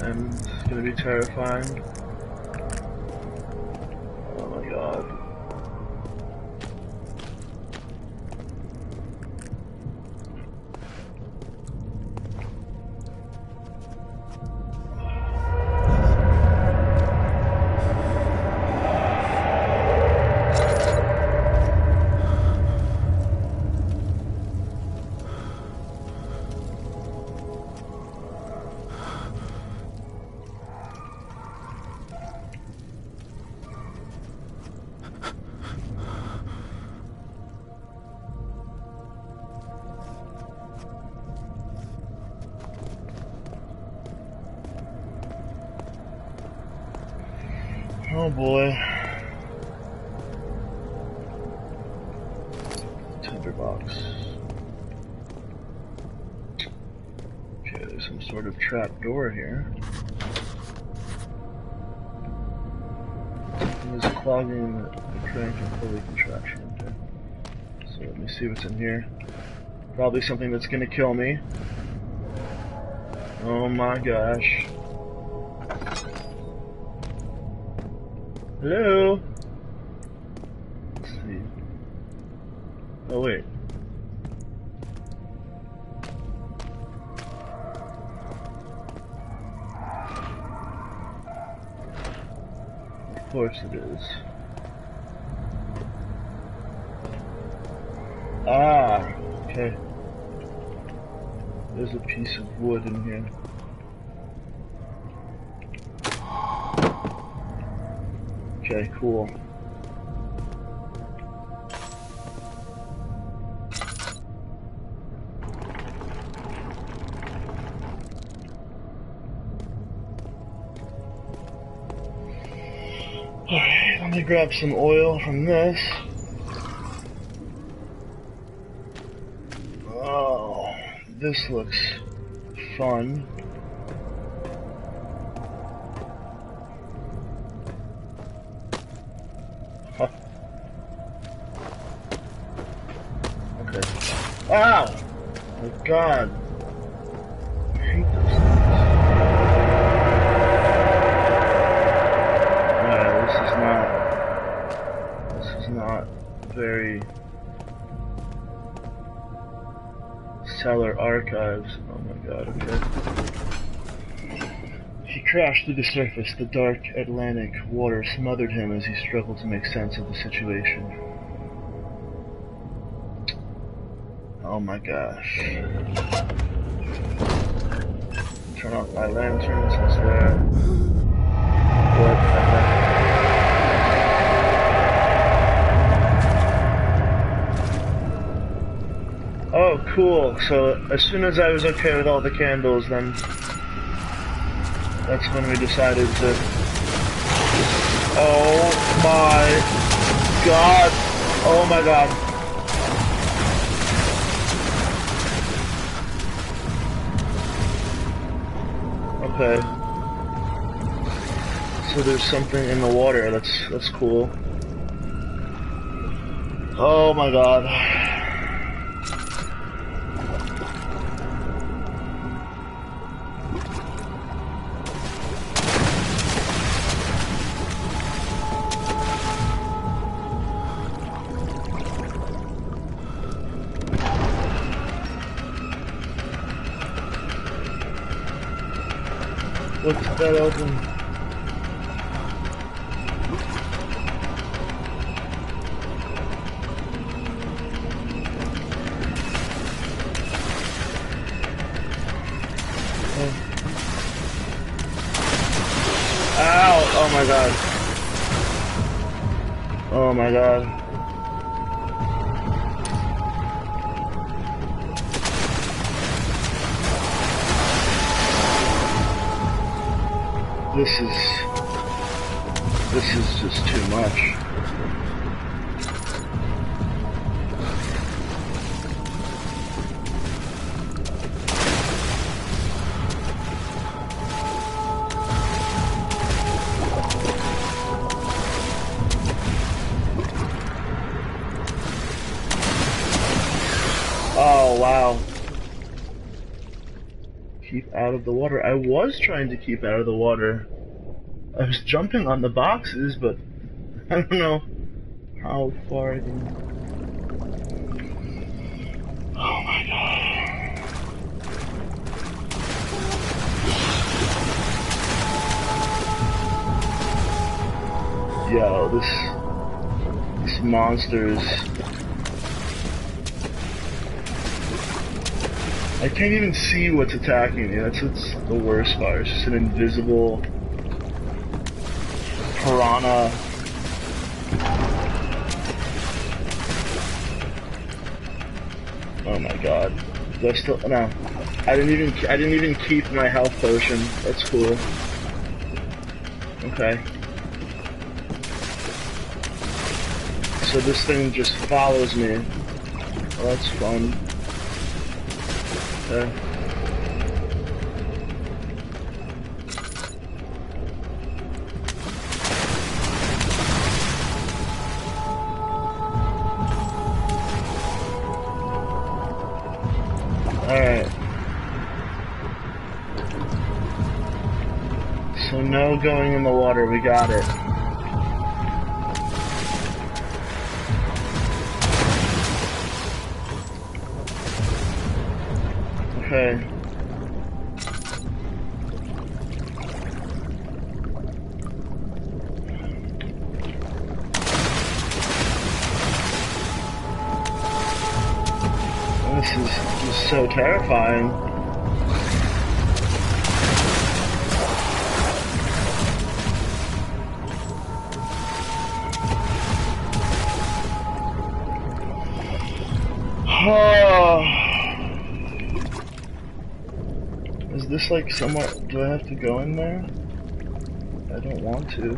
A: and it's gonna be terrifying. Oh my god. Oh boy. Tinderbox. Okay, there's some sort of trap door here. There's clogging the crank and pulley contraction. Okay. So let me see what's in here. Probably something that's gonna kill me. Oh my gosh. Hello? Let's see. Oh wait. Of course it is. Ah, okay. There's a piece of wood in here. Okay, cool. Alright, let me grab some oil from this. Oh, this looks fun. Okay. Ow! Oh my god. I hate those things. Alright, this is not very Cellar Archives. Oh my god, okay. He crashed to the surface. The dark Atlantic water smothered him as he struggled to make sense of the situation. Oh my gosh. Turn off my lanterns, it's there. What the heck? Oh, cool. So, as soon as I was okay with all the candles, then that's when we decided to... Oh my god. Oh my god. Okay. So there's something in the water. That's cool. Oh my god. What's that open? Ow! Oh my god. Oh my god. This is just too much. Oh, wow. Keep out of the water. I was trying to keep out of the water. I was jumping on the boxes, but I don't know how far I can... Oh my god. Yo, this monster is... I can't even see what's attacking me. That's the worst part. It's just an invisible piranha. Oh my god. Do I still no. I didn't even keep my health potion. That's cool. Okay. So this thing just follows me. Well, that's fun. Okay. Alright. So no going in the water, we got it. Okay. This is just so terrifying. Oh. Is this like somewhere? Do I have to go in there? I don't want to.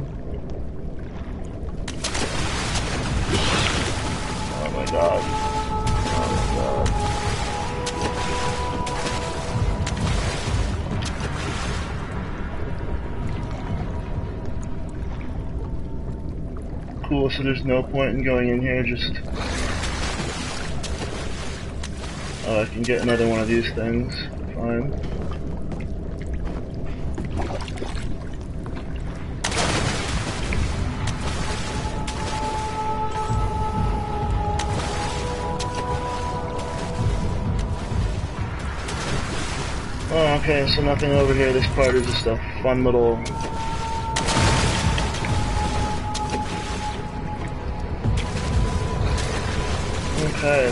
A: Oh my god. Oh my god. Cool, so there's no point in going in here, just... Oh, I can get another one of these things. Fine. Oh, okay, so nothing over here. This part is just a fun little... Okay.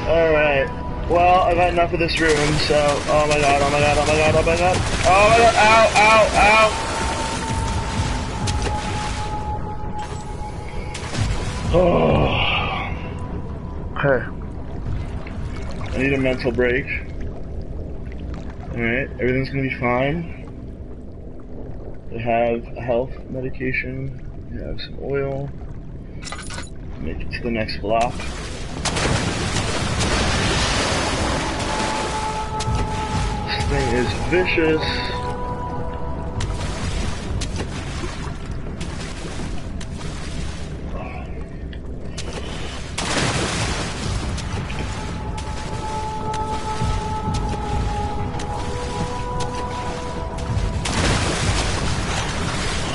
A: Alright. Well, I've had enough of this room, so... Oh my god, oh my god, oh my god, oh my god. Oh my god, ow, ow, ow! Oh. Okay. I need a mental break. Alright, everything's gonna be fine. I have a health medication. I have some oil. Make it to the next block. This thing is vicious.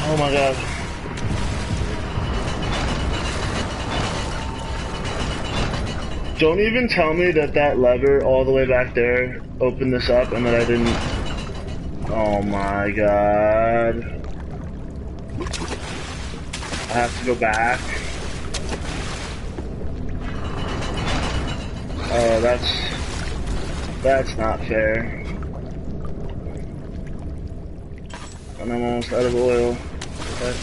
A: Oh my god. Don't even tell me that that lever all the way back there opened this up and that I didn't... Oh my god. I have to go back. Oh, that's not fair. And I'm almost out of oil. Okay.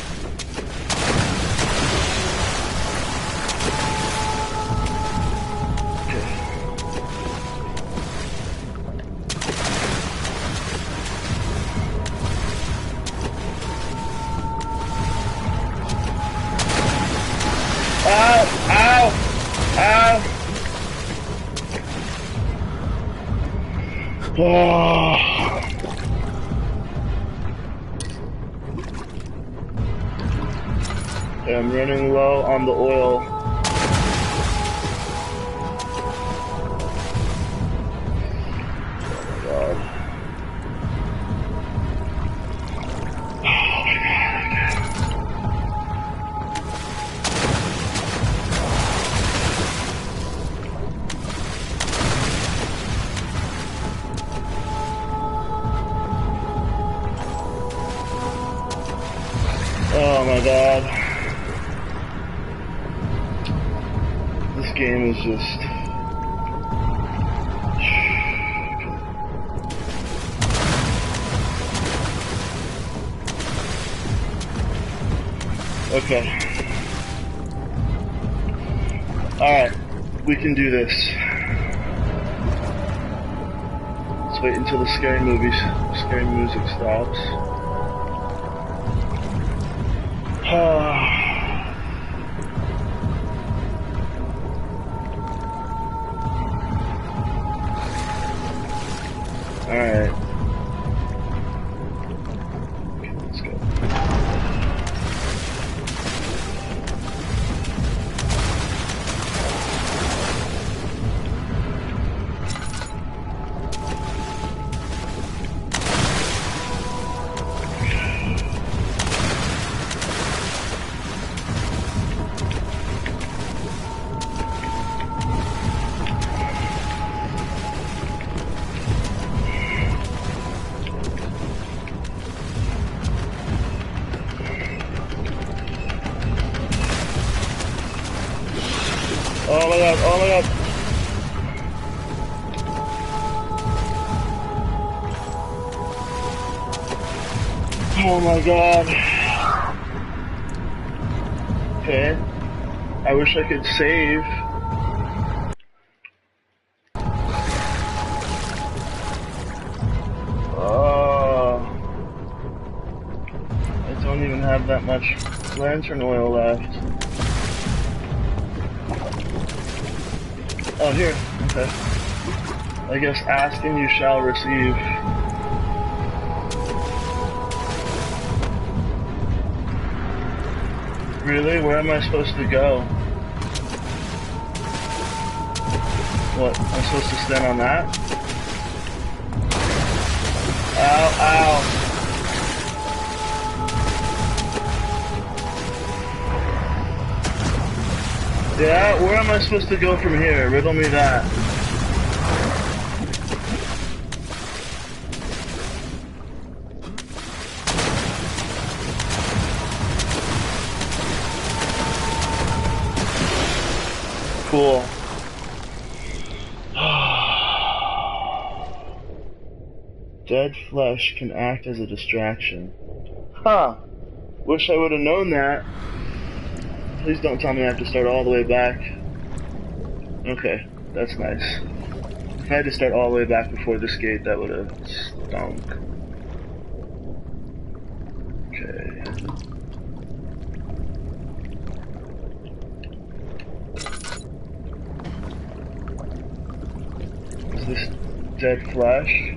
A: Ow! Ow! Ow! Oh. Okay, I'm running low on the oil. Oh my god. This game is just... Okay. Alright. We can do this. Let's wait until the scary music stops. Alright. Okay, let's go. Oh my god, oh my god. Oh my god. Okay. I wish I could save. Oh. I don't even have that much lantern oil left. Oh, here. Okay. I guess ask and you shall receive. Really? Where am I supposed to go? What? I'm supposed to stand on that? Ow, ow. Yeah, where am I supposed to go from here? Riddle me that. Cool. Dead flesh can act as a distraction. Huh. Wish I would have known that. Please don't tell me I have to start all the way back. Okay, that's nice. If I had to start all the way back before this gate, that would have stunk. Okay. Is this dead flesh?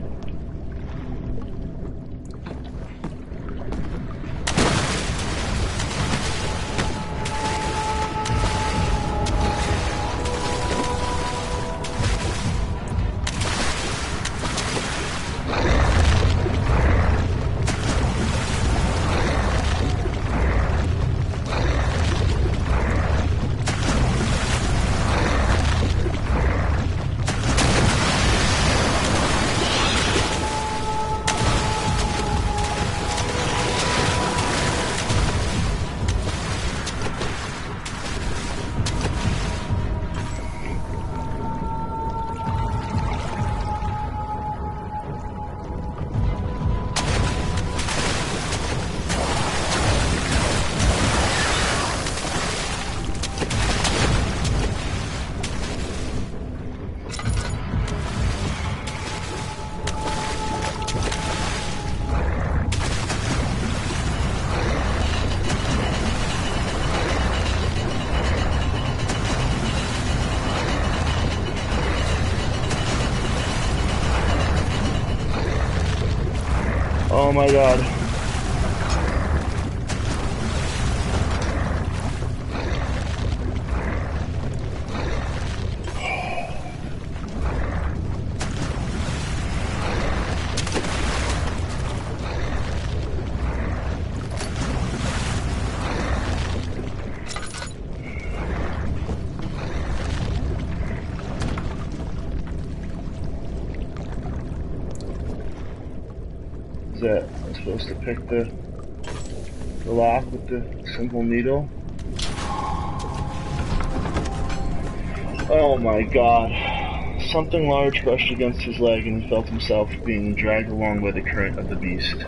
A: Oh my god. That I'm supposed to pick the lock with the simple needle. Oh my god. Something large brushed against his leg and he felt himself being dragged along by the current of the beast.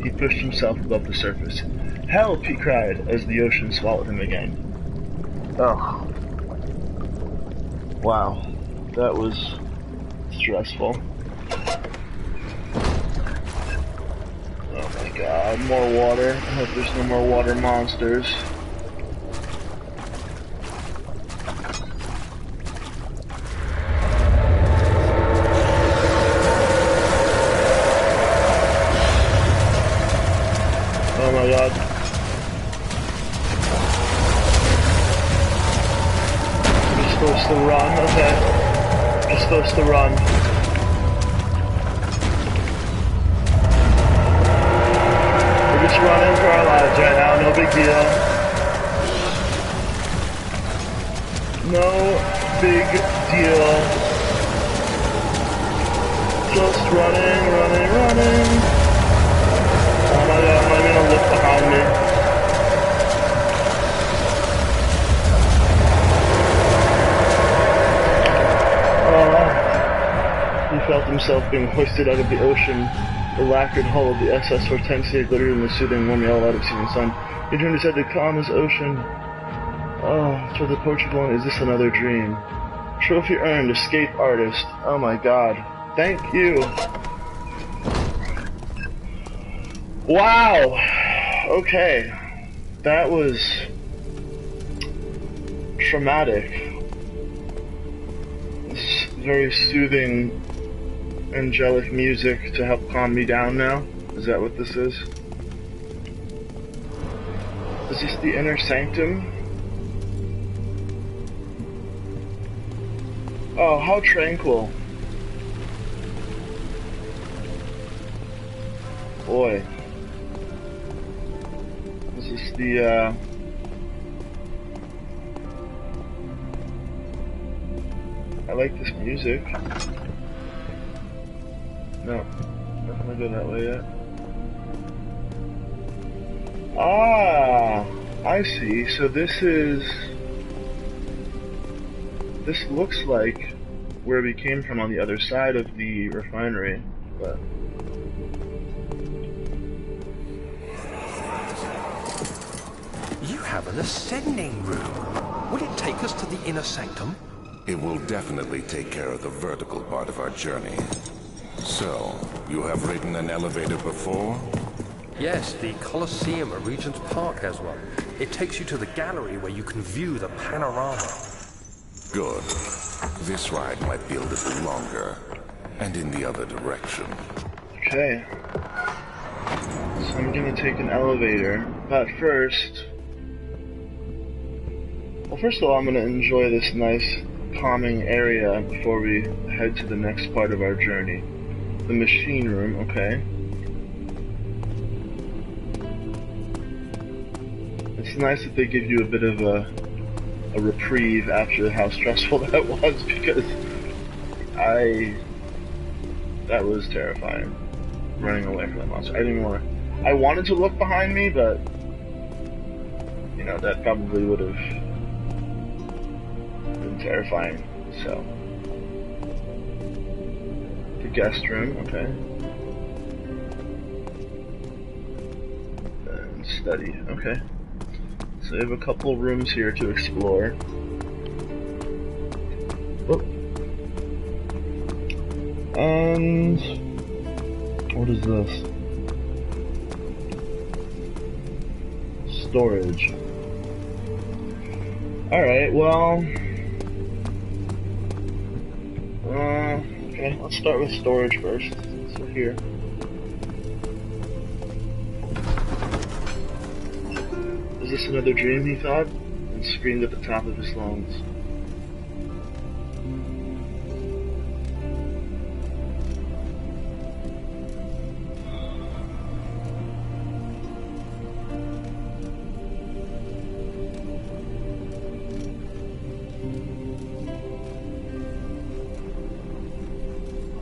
A: He pushed himself above the surface. Help! He cried as the ocean swallowed him again. Oh. Wow. That was stressful. Oh my god, more water. I hope there's no more water monsters. Oh my god. We're supposed to run, okay. We're supposed to run. Just running for our lives right now, no big deal. No big deal. Just running. Oh my god, I'm not gonna look behind me. He felt himself being hoisted out of the ocean. The lacquered hull of the SS Hortensia glittered in the soothing warm yellow light of setting sun. He turned his head to calm his ocean. Oh, for the Portugal, is this another dream? Trophy earned, escape artist. Oh my god. Thank you. Wow. Okay. That was traumatic. It's very soothing, angelic music to help calm me down now? Is that what this is? Is this the inner sanctum? Oh, how tranquil. Boy. Is this the, I like this music. No, not gonna go that way yet. Ah, I see. So this looks like where we came from on the other side of the refinery, but...
B: You have an ascending room. Will it take us to the inner sanctum?
C: It will definitely take care of the vertical part of our journey. So, you have ridden an elevator before?
B: Yes, the Colosseum at Regent's Park has one. It takes you to the gallery where you can view the panorama.
C: Good. This ride might be a little longer, and in the other direction.
A: Okay. So I'm gonna take an elevator, but first... Well, first of all, I'm gonna enjoy this nice, calming area before we head to the next part of our journey. The machine room, okay. It's nice that they give you a bit of a reprieve after how stressful that was, because that was terrifying. Running away from that monster. I wanted to look behind me, but you know, that probably would have been terrifying. So the guest room, okay. And study, okay. So we have a couple rooms here to explore. Oh. And what is this? Storage. Alright, well... okay, let's start with storage first. So here. this another dream, he thought, and screamed at the top of his lungs.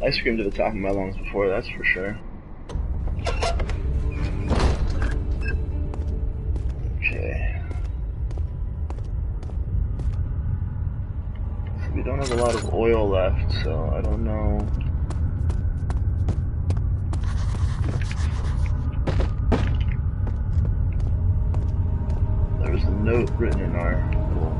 A: I screamed at the top of my lungs before, that's for sure. Okay. So we don't have a lot of oil left, so I don't know. There was a note written in our little...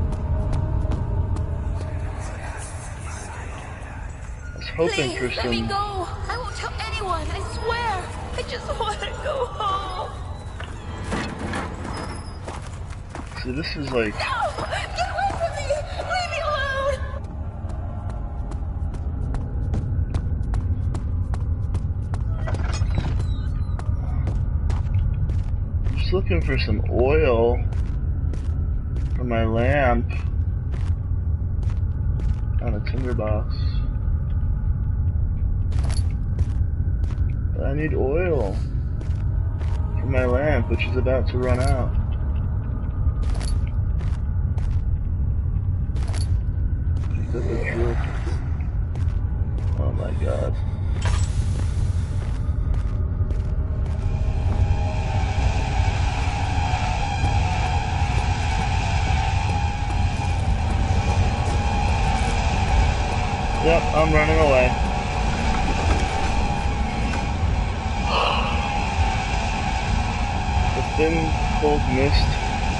A: hoping for some...
F: Let me go! I won't tell anyone, I swear! I just want to go home!
A: So this is like...
F: No! Get away from me! Leave me alone!
A: I'm just looking for some oil for my lamp on a tinderbox. I need oil for my lamp, which is about to run out. Oh my god. Yep, I'm running away. The thin, cold mist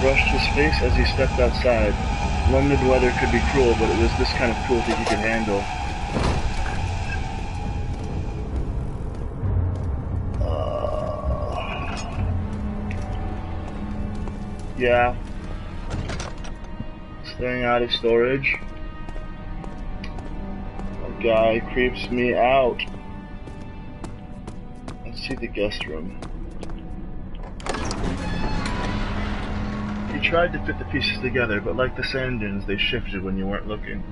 A: brushed his face as he stepped outside. London weather could be cruel, but it was this kind of cruelty he could handle. Yeah. Staying out of storage. That guy creeps me out. Let's see the guest room. He tried to fit the pieces together, but like the sand dunes, they shifted when you weren't looking.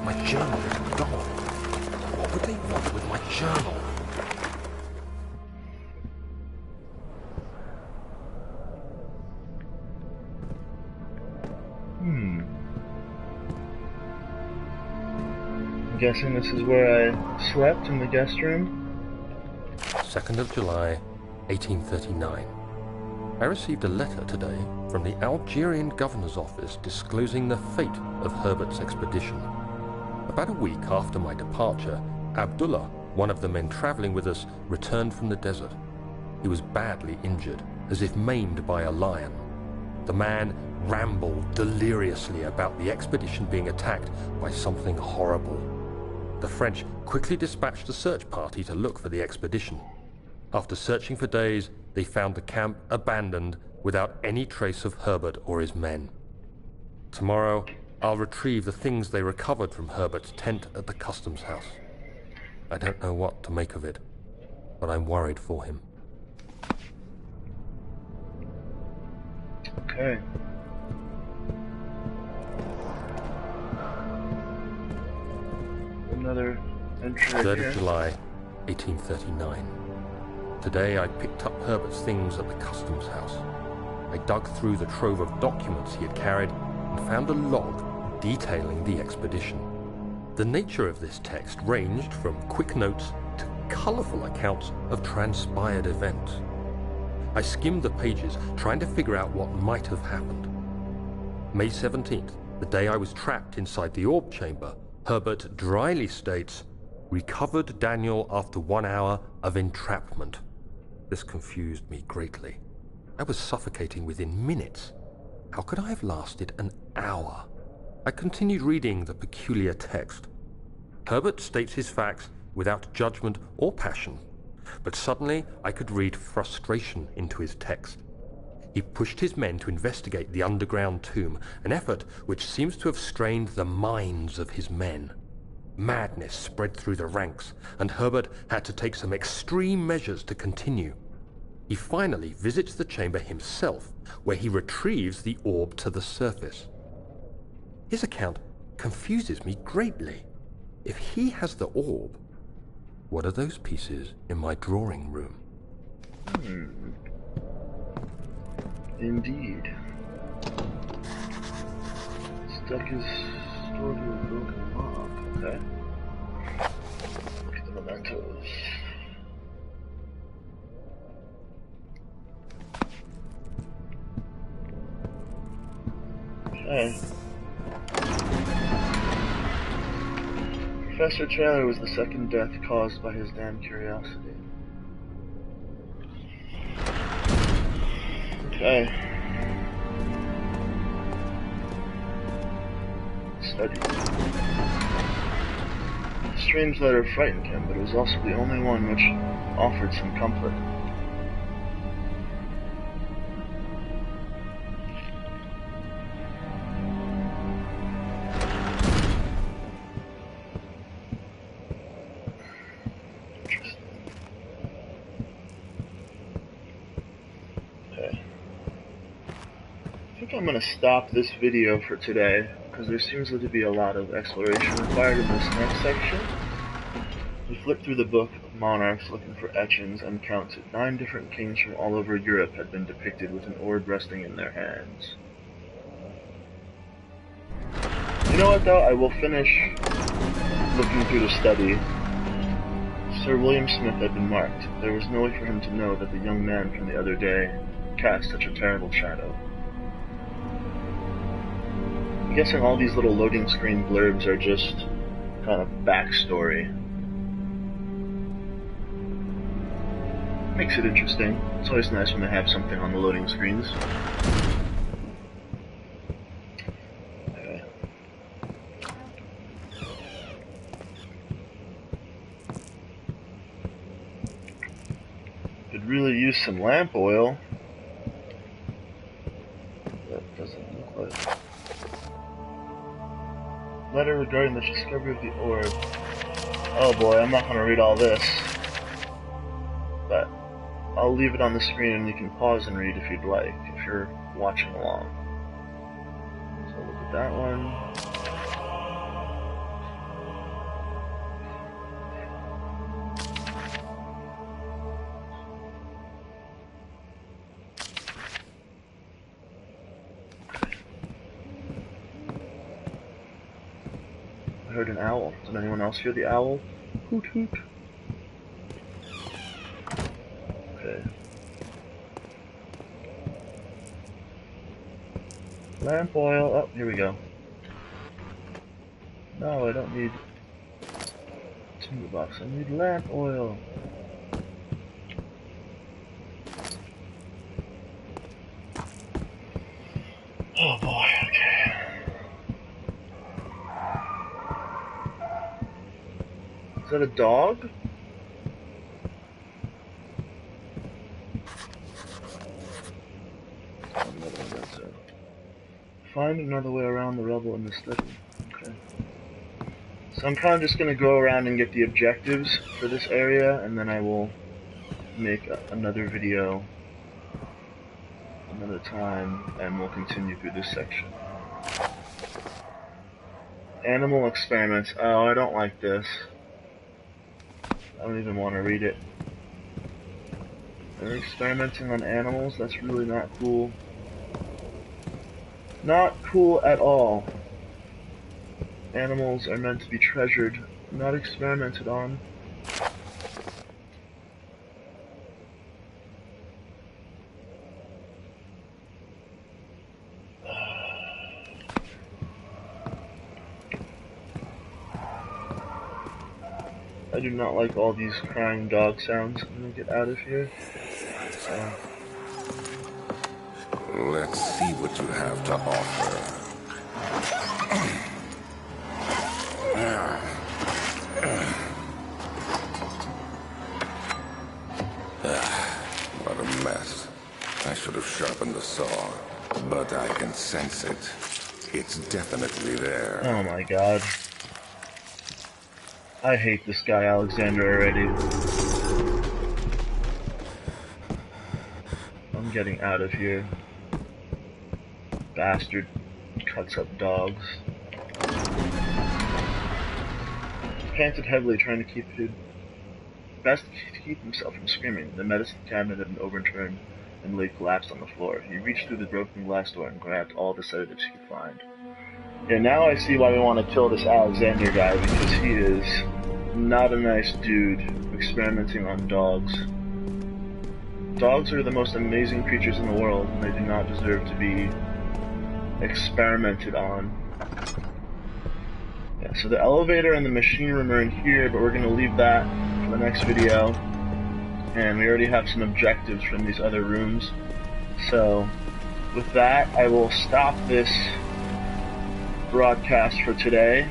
B: My journal is gone. What would they want with my journal?
A: I'm guessing this is where I slept, in the guest room.
B: 2nd of July, 1839. I received a letter today from the Algerian governor's office disclosing the fate of Herbert's expedition. About a week after my departure, Abdullah, one of the men traveling with us, returned from the desert. He was badly injured, as if maimed by a lion. The man rambled deliriously about the expedition being attacked by something horrible. The French quickly dispatched a search party to look for the expedition. After searching for days, they found the camp abandoned without any trace of Herbert or his men. Tomorrow, I'll retrieve the things they recovered from Herbert's tent at the customs house. I don't know what to make of it, but I'm worried for him.
A: Okay. Another entry
B: 3rd
A: here.
B: of July, 1839. Today I picked up Herbert's things at the customs house. I dug through the trove of documents he had carried and found a log detailing the expedition. The nature of this text ranged from quick notes to colourful accounts of transpired events. I skimmed the pages, trying to figure out what might have happened. May 17th, the day I was trapped inside the orb chamber, Herbert dryly states, "Recovered Daniel after 1 hour of entrapment." This confused me greatly. I was suffocating within minutes. How could I have lasted an hour? I continued reading the peculiar text. Herbert states his facts without judgment or passion, but suddenly I could read frustration into his text. He pushed his men to investigate the underground tomb, an effort which seems to have strained the minds of his men. Madness spread through the ranks, and Herbert had to take some extreme measures to continue. He finally visits the chamber himself, where he retrieves the orb to the surface. His account confuses me greatly. If he has the orb, what are those pieces in my drawing room?
A: Indeed. Stuck is stored in a broken lock. Okay. Look at the mementos. Okay. Professor Taylor was the second death caused by his damn curiosity. Okay. Study. The strange letter frightened him, but it was also the only one which offered some comfort. I'm going to stop this video for today, because there seems to be a lot of exploration required in this next section. We flipped through the book of monarchs looking for etchings and counted 9 different kings from all over Europe had been depicted with an orb resting in their hands. You know what though, I will finish looking through the study. Sir William Smith had been marked. There was no way for him to know that the young man from the other day cast such a terrible shadow. I'm guessing all these little loading screen blurbs are just kind of backstory. Makes it interesting. It's always nice when they have something on the loading screens. Okay. Could really use some lamp oil. That doesn't look like. Letter regarding the discovery of the orb. Oh boy, I'm not going to read all this. But I'll leave it on the screen and you can pause and read if you'd like, if you're watching along. So look at that one. I heard an owl. Did anyone else hear the owl? Hoot hoot. Okay. Lamp oil. Oh, here we go. No, I don't need tinderbox. I need lamp oil. Oh boy, okay. Is that a dog? Find another way around the rubble in the study. Okay. So I'm kind of just going to go around and get the objectives for this area, and then I will make another video another time, and we'll continue through this section. Animal experiments. Oh, I don't like this. I don't even want to read it. They're experimenting on animals? That's really not cool. Not cool at all. Animals are meant to be treasured, not experimented on. I do not like all these crying dog sounds. I'm gonna get out of here.
C: Let's see what you have to offer. What a mess. I should have sharpened the saw, but I can sense it. It's definitely there.
A: Oh my god. I hate this guy Alexander already. I'm getting out of here. Bastard cuts up dogs. Panted heavily, trying to keep himself from screaming. The medicine cabinet had been overturned and lay collapsed on the floor. He reached through the broken glass door and grabbed all the sedatives he could find. Yeah, now I see why we want to kill this Alexander guy, because he is not a nice dude experimenting on dogs. Dogs are the most amazing creatures in the world, and they do not deserve to be experimented on. Yeah, so the elevator and the machine room are in here, but we're going to leave that for the next video. And we already have some objectives from these other rooms. So, with that, I will stop this broadcast for today.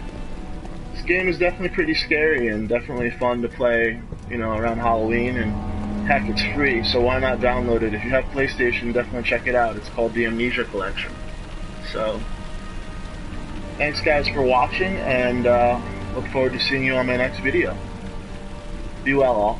A: This game is definitely pretty scary and definitely fun to play, you know, around Halloween, and heck, it's free, so why not download it? If you have PlayStation, definitely check it out. It's called the Amnesia Collection. So, thanks guys for watching, and look forward to seeing you on my next video. Be well all.